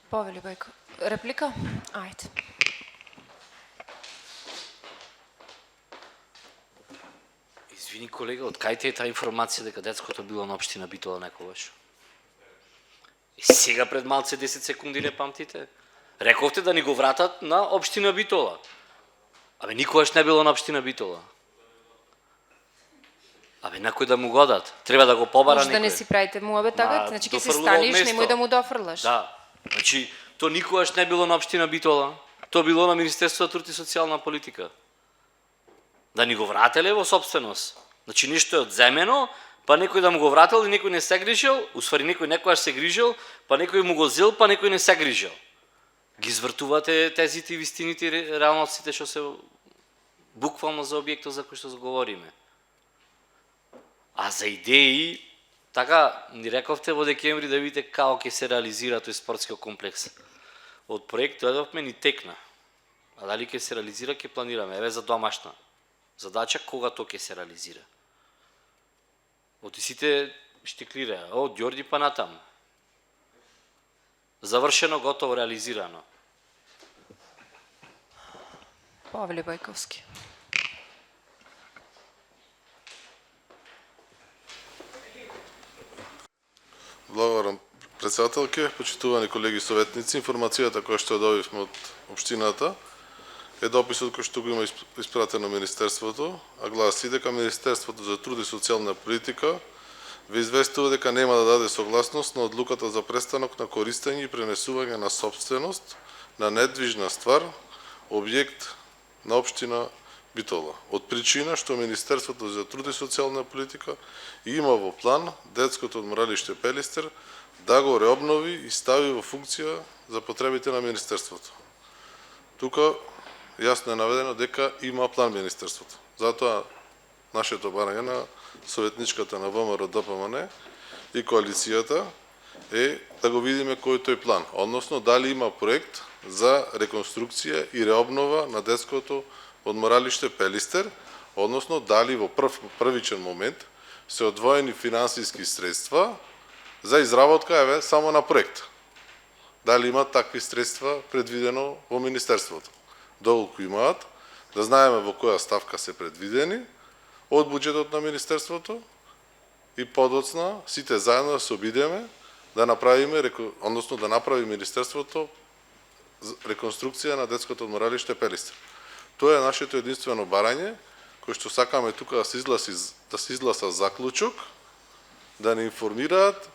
Павел Бајко. Реплика? Ајде. Извини колега, од кај ти е таа информација дека детското било на општина Битола некогаш? И сега пред малце 10 секунди не памтите? Рековте да ни го вратат на општина Битола. Абе, никогаш не било на општина Битола. Абе, некој да му го дат. Треба да го побара Може некој. да не си правите муабет така, значи ќе се станиш, немој да му дофрлаш. Да. Значи, то никогаш не било на општина Битола. То било на Министерството за труд и социјална политика. Да ни го врателе во собственост. Значи, нешто е одземено, па некој да му го вратил и некој не се грижил, усвари некој некојаш се грижил, па некој му го зел, па некој не се грижил. Ги извртувате тезите и вистините и реалностите што се буквално за објектот за кој што говориме. А за идеи, така ни рековте во декември да видите како ќе се реализира тој спортски комплекс. Од проект дојдовме ни текна. А дали ќе се реализира, ќе планираме. Еве за домашна задача кога тоа ќе се реализира. Од сите штиклира, од Ѓорди па натаму. Завршено, готово, реализирано. Павле Бајковски. Благодарам, председателке, почитувани колеги советници. Информацијата која што ја добивме од општината е дописот кој што го има испратен на Министерството, а гласи дека Министерството за труд и социјална политика ве известува дека нема да даде согласност на одлуката за престанок на користење и пренесување на собственост на недвижна ствар, објект на општина Битола. Од причина што Министерството за труд и социјална политика има во план детското одморалиште Пелистер да го реобнови и стави во функција за потребите на Министерството. Тука јасно е наведено дека има план Министерството. Затоа нашето барање на советничката на ВМРО ДПМН и коалицијата е да го видиме кој е тој план, односно дали има проект за реконструкција и реобнова на детското одморалиште Пелистер, односно дали во првичен момент се одвоени финансиски средства за изработка еве само на проект. Дали има такви средства предвидено во Министерството? Доколку имаат, да знаеме во која ставка се предвидени од буџетот на Министерството и подоцна сите заедно да се обидеме да направиме, односно да направи Министерството реконструкција на детското одморалиште Пелистер. Тоа е нашето единствено барање, кој што сакаме тука да се изгласа заклучок, да не информираат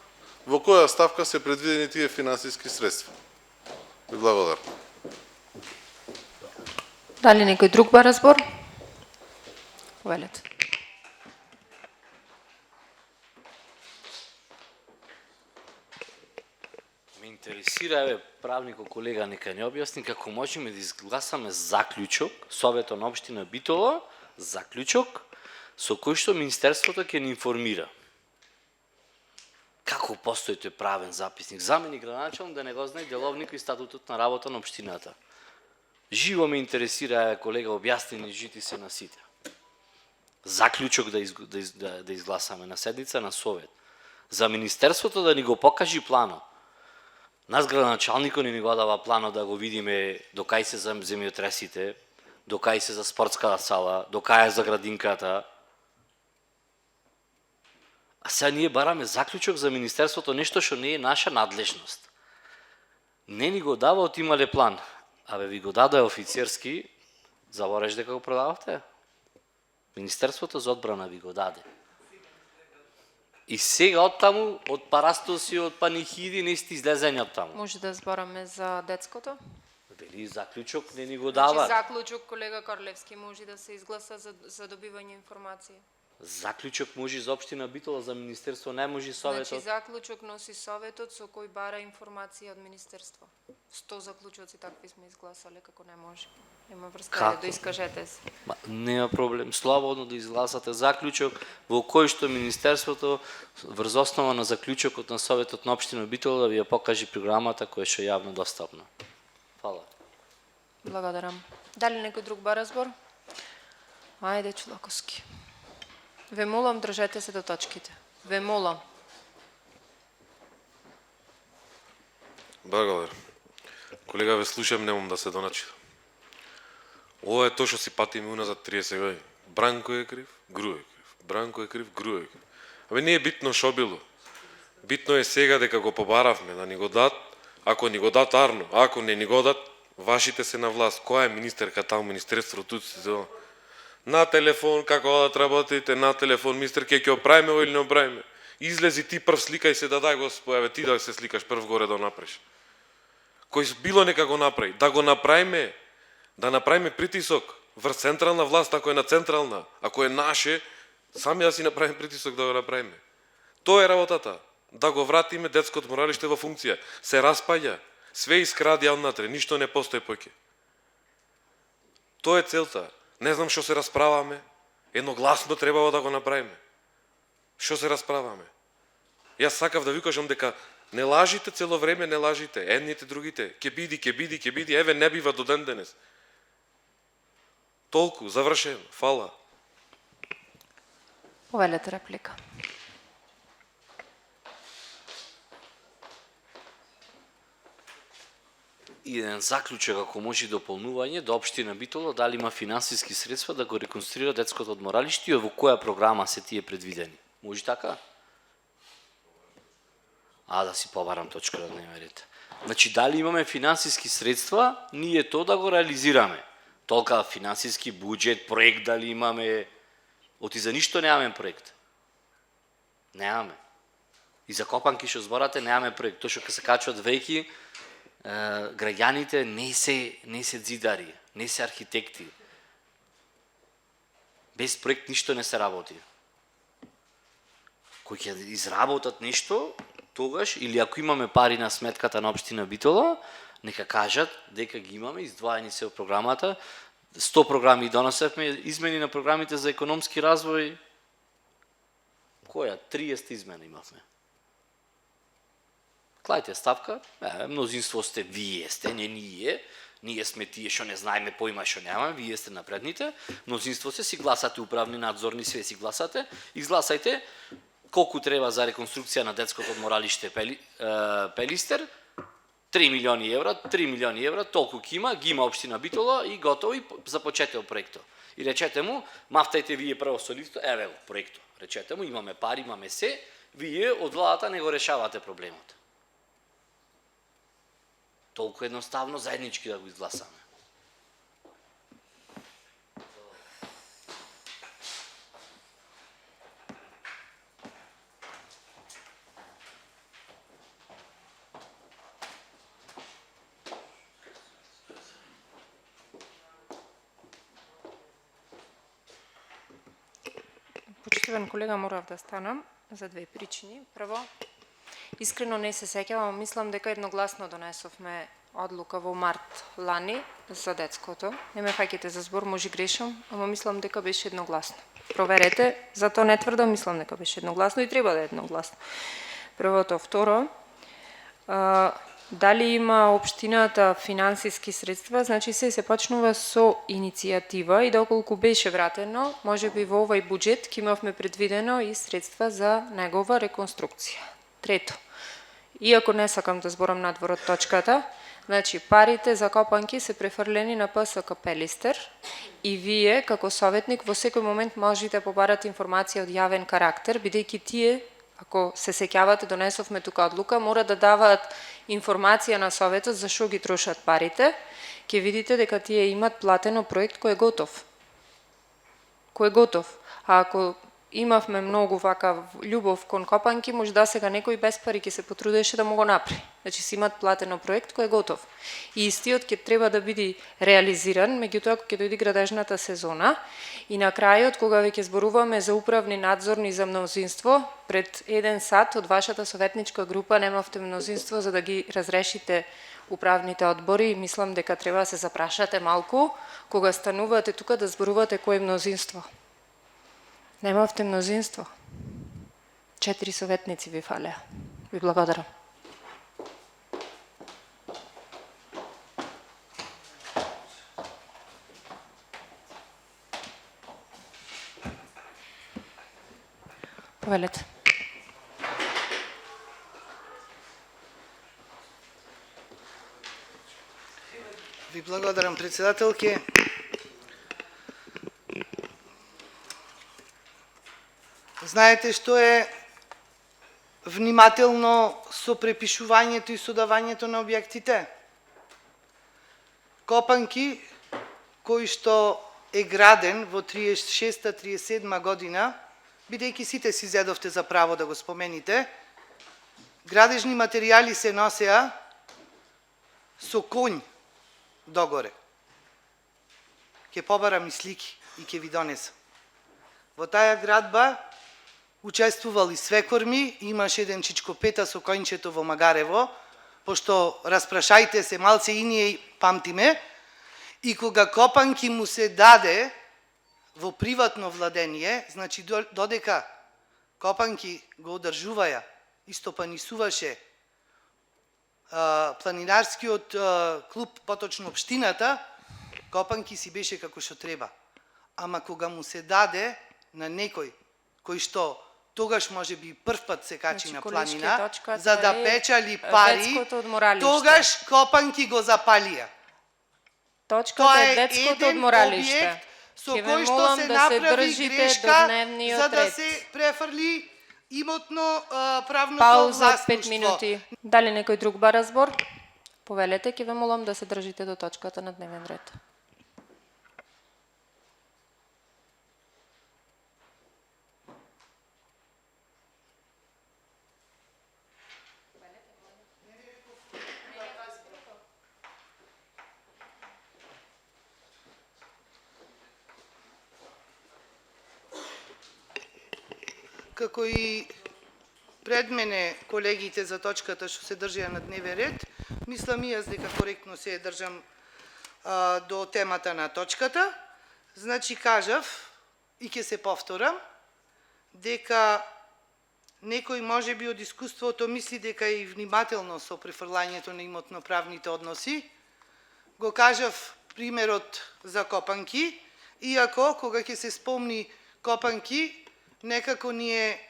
во која ставка се предвидени тие финансиски средства. Ви благодарам. Дали некој друг бара збор? Повелете. Ме интересира, еве, правникот колега нека не објасни како можеме да изгласаме заклучок, Советот на општина Битола, заклучок, со кој што Министерството ќе ни информира. Како постои тој правен записник? Заменик градоначалник да не го знае деловникот и статутот на работа на општината. Живо ме интересира, еве, колега, објасни ни жити се на сите. Заклучок да изгласаме на седница на Совет. За Министерството да ни го покажи планот. Нас градоначалникот не ни го дава планот да го видиме до кај се за земјотресите, до кај се за спортската сала, до кај е за градинката. А сега ние бараме заклучок за Министерството, нешто што не е наша надлежност. Не ни го дава од имале план. Абе, ви го даде офицерски, завореш дека го продавате? Министерството за одбрана ви го даде. И сега оттаму, од парастоси, од панихиди, не сте излезени оттаму. Може да збораме за детското? Дали заклучок не ни го дава? Значи заклучок, колега Корлевски, може да се изгласа за добивање информација. Заклучок може за општина Битола, за Министерство не може Советот. Значи заклучок носи Советот со кој бара информација од Министерство. 100 заклучоци такви сме изгласале како не може. Има врска Како? да искажете се. Нема проблем. Слободно да изгласате заклучок во кој што Министерството врз основа на заклучокот на Советот на општина Битола да ви ја покаже програмата која што е јавно достапна. Фала. Благодарам. Дали некој друг бара збор? Ајде, Чулаковски. Ве молам, држете се до точките. Ве молам. Благодарам. Колега, ве слушам, немам да се доначитам. Ова е тоа што си патиме уназад 30 години. Бранко е крив, Гру е крив. Бранко е крив, Гру е крив. Абе не е битно шо било. Битно е сега дека го побаравме да ни го дат, ако ни го дат арно, ако не ни го дат, вашите се на власт. Која е министерка таму, министерството тут на телефон, како да работите, на телефон, мистер, ќе оправиме или не оправиме. Излези ти прв, сликај се, да дай го спојаве, ти да се сликаш прв горе да направиш. Кој било нека го направи, да го направиме, да направиме притисок врз централна власт, ако е на централна, ако е наше, сами да си направиме притисок да го направиме. Тоа е работата, да го вратиме детското моралиште во функција. Се распаѓа, све искрадија однатре, ништо не постои поќе. Тоа е целта. Не знам што се расправаме, едногласно требало да го направиме. Што се расправаме? Јас сакав да ви кажам дека не лажите цело време, не лажите, едните другите, ќе биди, еве не бива до ден денес. Толку, завршено, фала. Повелете реплика. И еден заклучок, ако може дополнување, до општина Битола, дали има финансиски средства да го реконструира детското одморалиште и во која програма се тие предвидени? Може така? Да си побарам точка на дневен ред. Значи, дали имаме финансиски средства, ние то да го реализираме. Толка финансиски буџет, проект дали имаме, оти за ништо немаме проект. Немаме. И за Копанки што зборате, немаме проект. Тоа што ќе се качуват веќе, граѓаните не се зидари, не се архитекти. Без проект ништо не се работи. Кој ќе изработат нешто, тогаш, или ако имаме пари на сметката на општина Битола, нека кажат дека ги имаме, издвоени се во програмата. 100 програми донесевме, измени на програмите за економски развој. Која? 30 измена имавме. Клајте ставка, мнозинство сте, вие сте, не ние. Ние сме тие што не знаеме поима што немаме, вие сте напредните. Мнозинство сте, си гласате управни, надзорни, све си гласате. Изгласајте колку треба за реконструкција на детското одморалиште Пелистер. 3 милиони евра, толку ги има општина Битола и готово и започете проекто. И речете му, мафтајте вие прво со листо, еве го проекто. Речете му, имаме пари, имаме се, вие од владата не го решавате проблемот. Толку едноставно заеднички да го изгласаме. Почитуван колега, морав да станам за две причини. Прво, искрено не се сеќавам, мислам дека едногласно донесовме одлука во март лани за детското. Не ме фаќате за збор, може грешам, ама мислам дека беше едногласно. Проверете, затоа не тврдам, мислам дека беше едногласно и треба да е едногласно. Првото, второ, дали има општината финансиски средства, значи се почнува со иницијатива и доколку беше вратено, може би во овој буџет ќе имавме предвидено и средства за негова реконструкција. Трето, иако не сакам да зборам надвор од точката, значи парите за Копанки се префрлени на ПСК Пелистер и вие како советник во секој момент можете побарате информација од јавен карактер, бидејќи тие, ако се сеќавате, донесовме тука одлука, мора да даваат информација на советот за што ги трошат парите, ќе видите дека тие имат платено проект кој е готов. А ако имавме многу вака љубов кон Копанки, можда сега некој без пари ќе се потрудеше да му го направи. Значи си имат платено проект кој е готов. И истиот ќе треба да биде реализиран, меѓутоа кога ќе дојде градежната сезона и на крајот кога веќе зборуваме за управни надзорни за мнозинство, пред 1 сат од вашата советничка група немавте мнозинство за да ги разрешите управните одбори и мислам дека треба да се запрашате малку кога станувате тука да зборувате кој мнозинство. Немавте мнозинство. 4 советници ви фалеа. Ви благодарам. Повелете. Ви благодарам, председателке. Знаете што е внимателно со препишувањето и содавањето на објектите? Копанки, кој што е граден во 36-37 година, бидејќи сите си зедовте за право да го спомените, градежни материјали се носеа со конј догоре. Ке побарам и слики и ке ви донесам. Во таа градба учествували свекорми, имаше еден чичкопета со коњчето во Магарево, пошто распрашајте се, малце и ние памтиме, и кога Копанки му се даде во приватно владение, значи додека Копанки го одржуваја и стопанисуваше планинарскиот клуб, поточно општината, Копанки си беше како што треба. Ама кога му се даде на некој кој што тогаш може би прв пат се качи на планина, за да печали пари, тогаш Копанки го запалија. Точката е детското одморалиште. Со кој што се направи грешка за да се префрли имотно правното Пауза властвувство. 5 минути. Дали некој друг бара збор? Повелете, ќе ве молам да се држите до точката на дневен ред. Како и пред мене колегите за точката што се држија на дневен ред, мислам и јас дека коректно се држам до темата на точката. Значи кажав и ќе се повторам дека некој може би од искуството мисли дека и внимателно со префрлањето на имотно-правните односи. Го кажав примерот за Копанки, иако кога ќе се спомни Копанки, некако ни е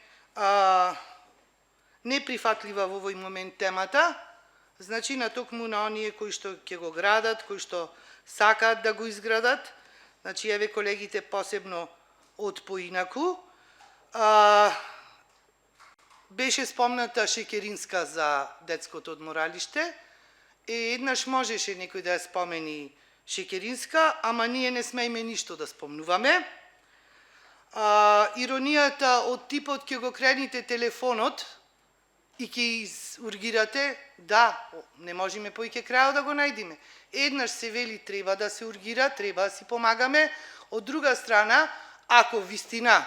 неприфатлива во овој момент темата, значи натокму на оние кои што ќе го градат, кои што сакаат да го изградат, значи еве колегите посебно од поинаку. Беше спомната Шекеринска за детското одморалиште, еднаш можеше некој да ја спомени Шекеринска, ама ние не смееме ништо да спомнуваме. Иронијата од типот ќе го крените телефонот и ќе ургирате, да, не можеме поиќе крајот да го најдеме. Еднаш се вели треба да се ургира, треба да си помагаме, од друга страна, ако вистина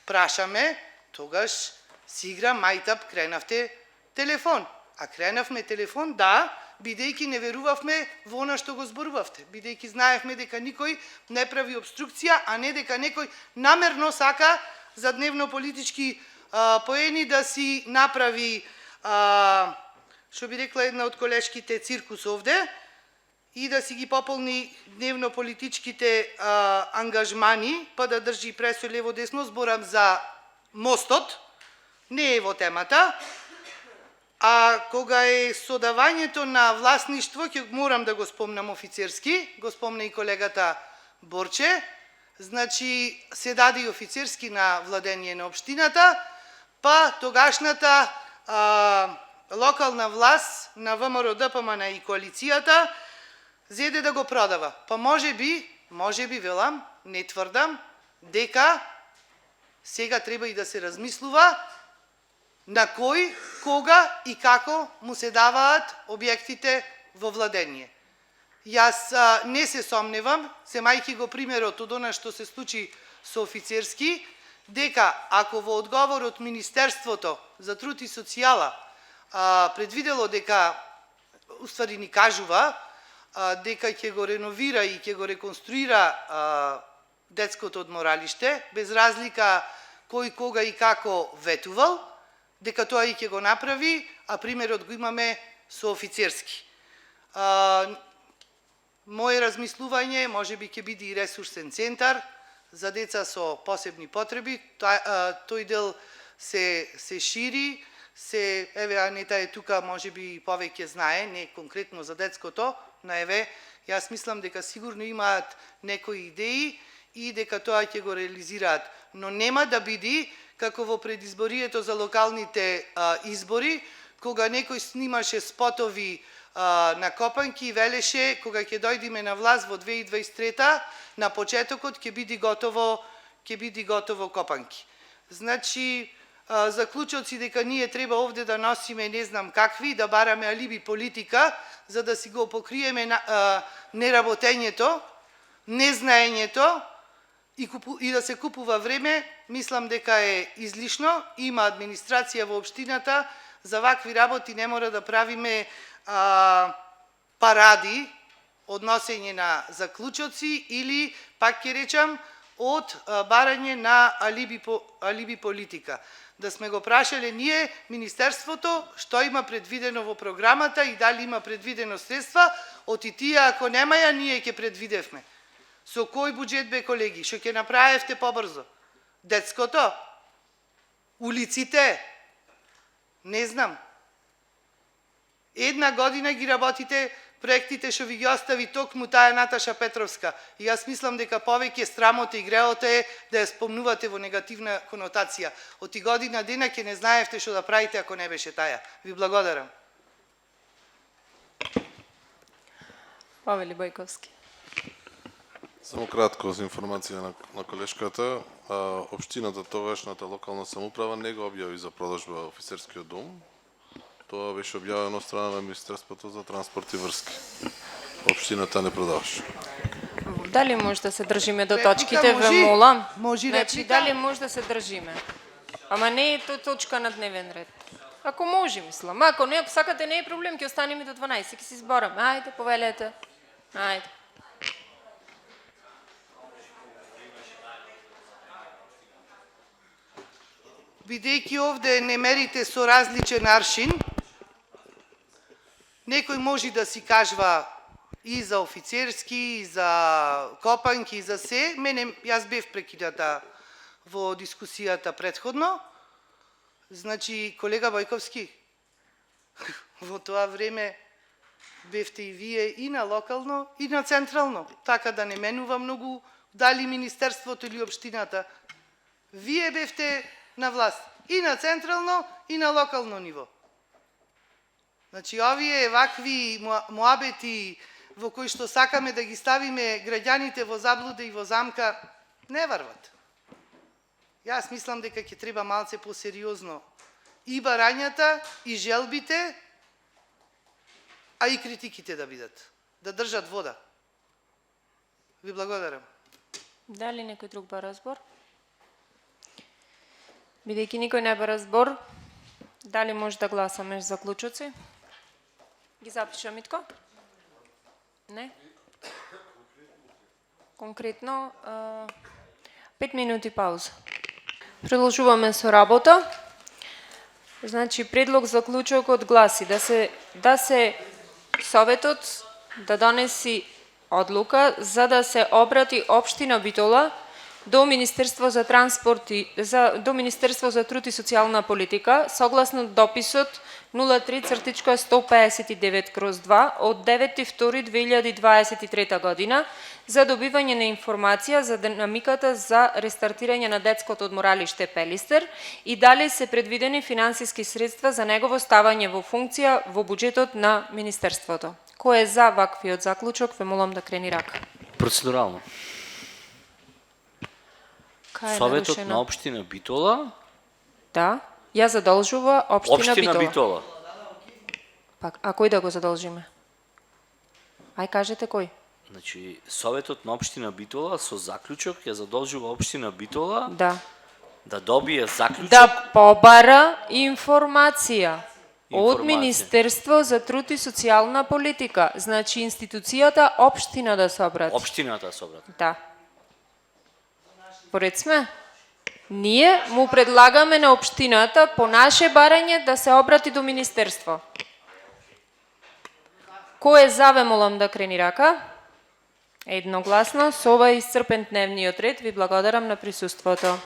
прашаме, тогаш си игра мајтап кренавте телефон. А кренавме телефон, да, бидејќи не верувавме во она што го зборувавте, бидејќи знаевме дека никој не прави обструкција, а не дека некој намерно сака за дневно-политички поени да си направи, што би рекла една од колешките, циркус овде и да си ги пополни дневно-политичките ангажмани, па да држи пресо лево-десно. Зборам за мостот, не е во темата. А кога е содавањето на власништво, ќе морам да го спомнам офицерски, го спомна и колегата Борче, значи се даде и офицерски на владение на општината, па тогашната локална власт на ВМРО ДПМН и коалицијата зеде да го продава. Па може би велам, не тврдам, дека Сега треба и да се размислува на кој, кога и како му се даваат објектите во владение. Јас не се сомневам, земајќи го примерот од она што се случи со офицерски, дека ако во одговорот Министерството за труд и социјала предвидело дека, уствари ни кажува, дека ќе го реновира и ќе го реконструира детското одморалиште, без разлика кој, кога и како ветувал, дека тоа и ќе го направи, а примерот го имаме со офицерски. Моje размислување можеби ќе биде и ресурсен центар за деца со посебни потреби. Тој дел се шири, еве Анета е тука, можеби повеќе знае, не конкретно за детското, но еве, јас мислам дека сигурно имаат некои идеи и дека тоа ќе го реализираат. Но нема да биде како во предизборието за локалните избори, кога некој снимаше спотови на Копанки и велеше кога ќе дојдеме на власт во 2023 на почетокот ќе биде готово Копанки. Значи заклучоци дека ние треба овде да носиме не знам какви, да бараме алиби политика за да си го покриеме неработењето, незнаењето и да се купува време, мислам дека е излишно. Има администрација во општината, за вакви работи не мора да правиме паради од носење на заклучоци или, пак ќе речам, од барање на алиби политика. Да сме го прашале ние, Министерството, што има предвидено во програмата и дали има предвидено средства, од и тие, ако немаја, ние ќе предвидевме. Со кој буџет бе, колеги? Што ќе направевте побрзо? Детското? Улиците? Не знам. Една година ги работите проектите што ви ги остави токму таа Наташа Петровска. И јас мислам дека повеќе срамота и греота е да ја спомнувате во негативна конотација. Од и година дена ќе не знаевте што да правите ако не беше таја. Ви благодарам. Павел Бојковски. Само кратко за информација на колешката. Општината, тогашната локална самоуправа, не го објави за продажба офицерскиот дом. Тоа беше објавено од страна на Министерството за транспорт и врски. Општината не продаваше. Дали може да се држиме до Реплика точките, може? ве молам? Може Значи, реплика? дали може да се држиме? Ама не е тоа точка на дневен ред. Ако може, мислам. Ако не, ако сакате, не е проблем, ќе останеме до 12, ќе се збораме. Ајде, повелете. Ајде. Бидејќи овде не мерите со различен аршин, некој може да си кажва и за офицерски, и за Копанки, и за се. Јас бев прекината во дискусијата претходно. Значи, колега Бојковски, во тоа време бевте и вие и на локално, и на централно. Така да не менува многу дали Министерството или општината. Вие бевте на власт и на централно, и на локално ниво. Значи, овие вакви муабети во кои што сакаме да ги ставиме граѓаните во заблуда и во замка, не врват. Јас мислам дека ќе треба малце посериозно и барањата, и желбите, а и критиките да бидат, да држат вода. Ви благодарам. Дали некој друг бара збор? Бидејќи никој не бара збор, дали може да гласаме за заклучоци? Ги запиша, Митко? Не? Конкретно, 5 минути пауза. Продолжуваме со работа. Значи, предлог заклучокот гласи да се Советот да донеси одлука за да се обрати општина Битола до Министерство за транспорт до Министерство за труд и социјална политика согласно дописот 03/159/2 од 9.2.2023 година за добивање на информација за динамиката за рестартирање на детското одморалиште Пелистер и дали се предвидени финансиски средства за негово ставање во функција во буџетот на Министерството. Кој е за ваквиот заклучок, ве молам да крени рака. Процедурално. Кај е Советот нарушено? на општина Битола, Да, ја задолжува општина општина Битола. Битола. Пак, а кој да го задолжиме? Ај кажете кој? Значи, Советот на општина Битола со заклучок ја задолжува општина Битола Да. да добие заклучок Да побара информација од Информација. Министерство за труд и социјална политика. Значи институцијата општина да се обрати. општината со обрат. Да. Поред сме? Ние му предлагаме на општината по наше барање да се обрати до Министерство. Кој е за, ве молам да крени рака? Едногласно, со ова е исцрпен дневниот ред. Ви благодарам на присуството.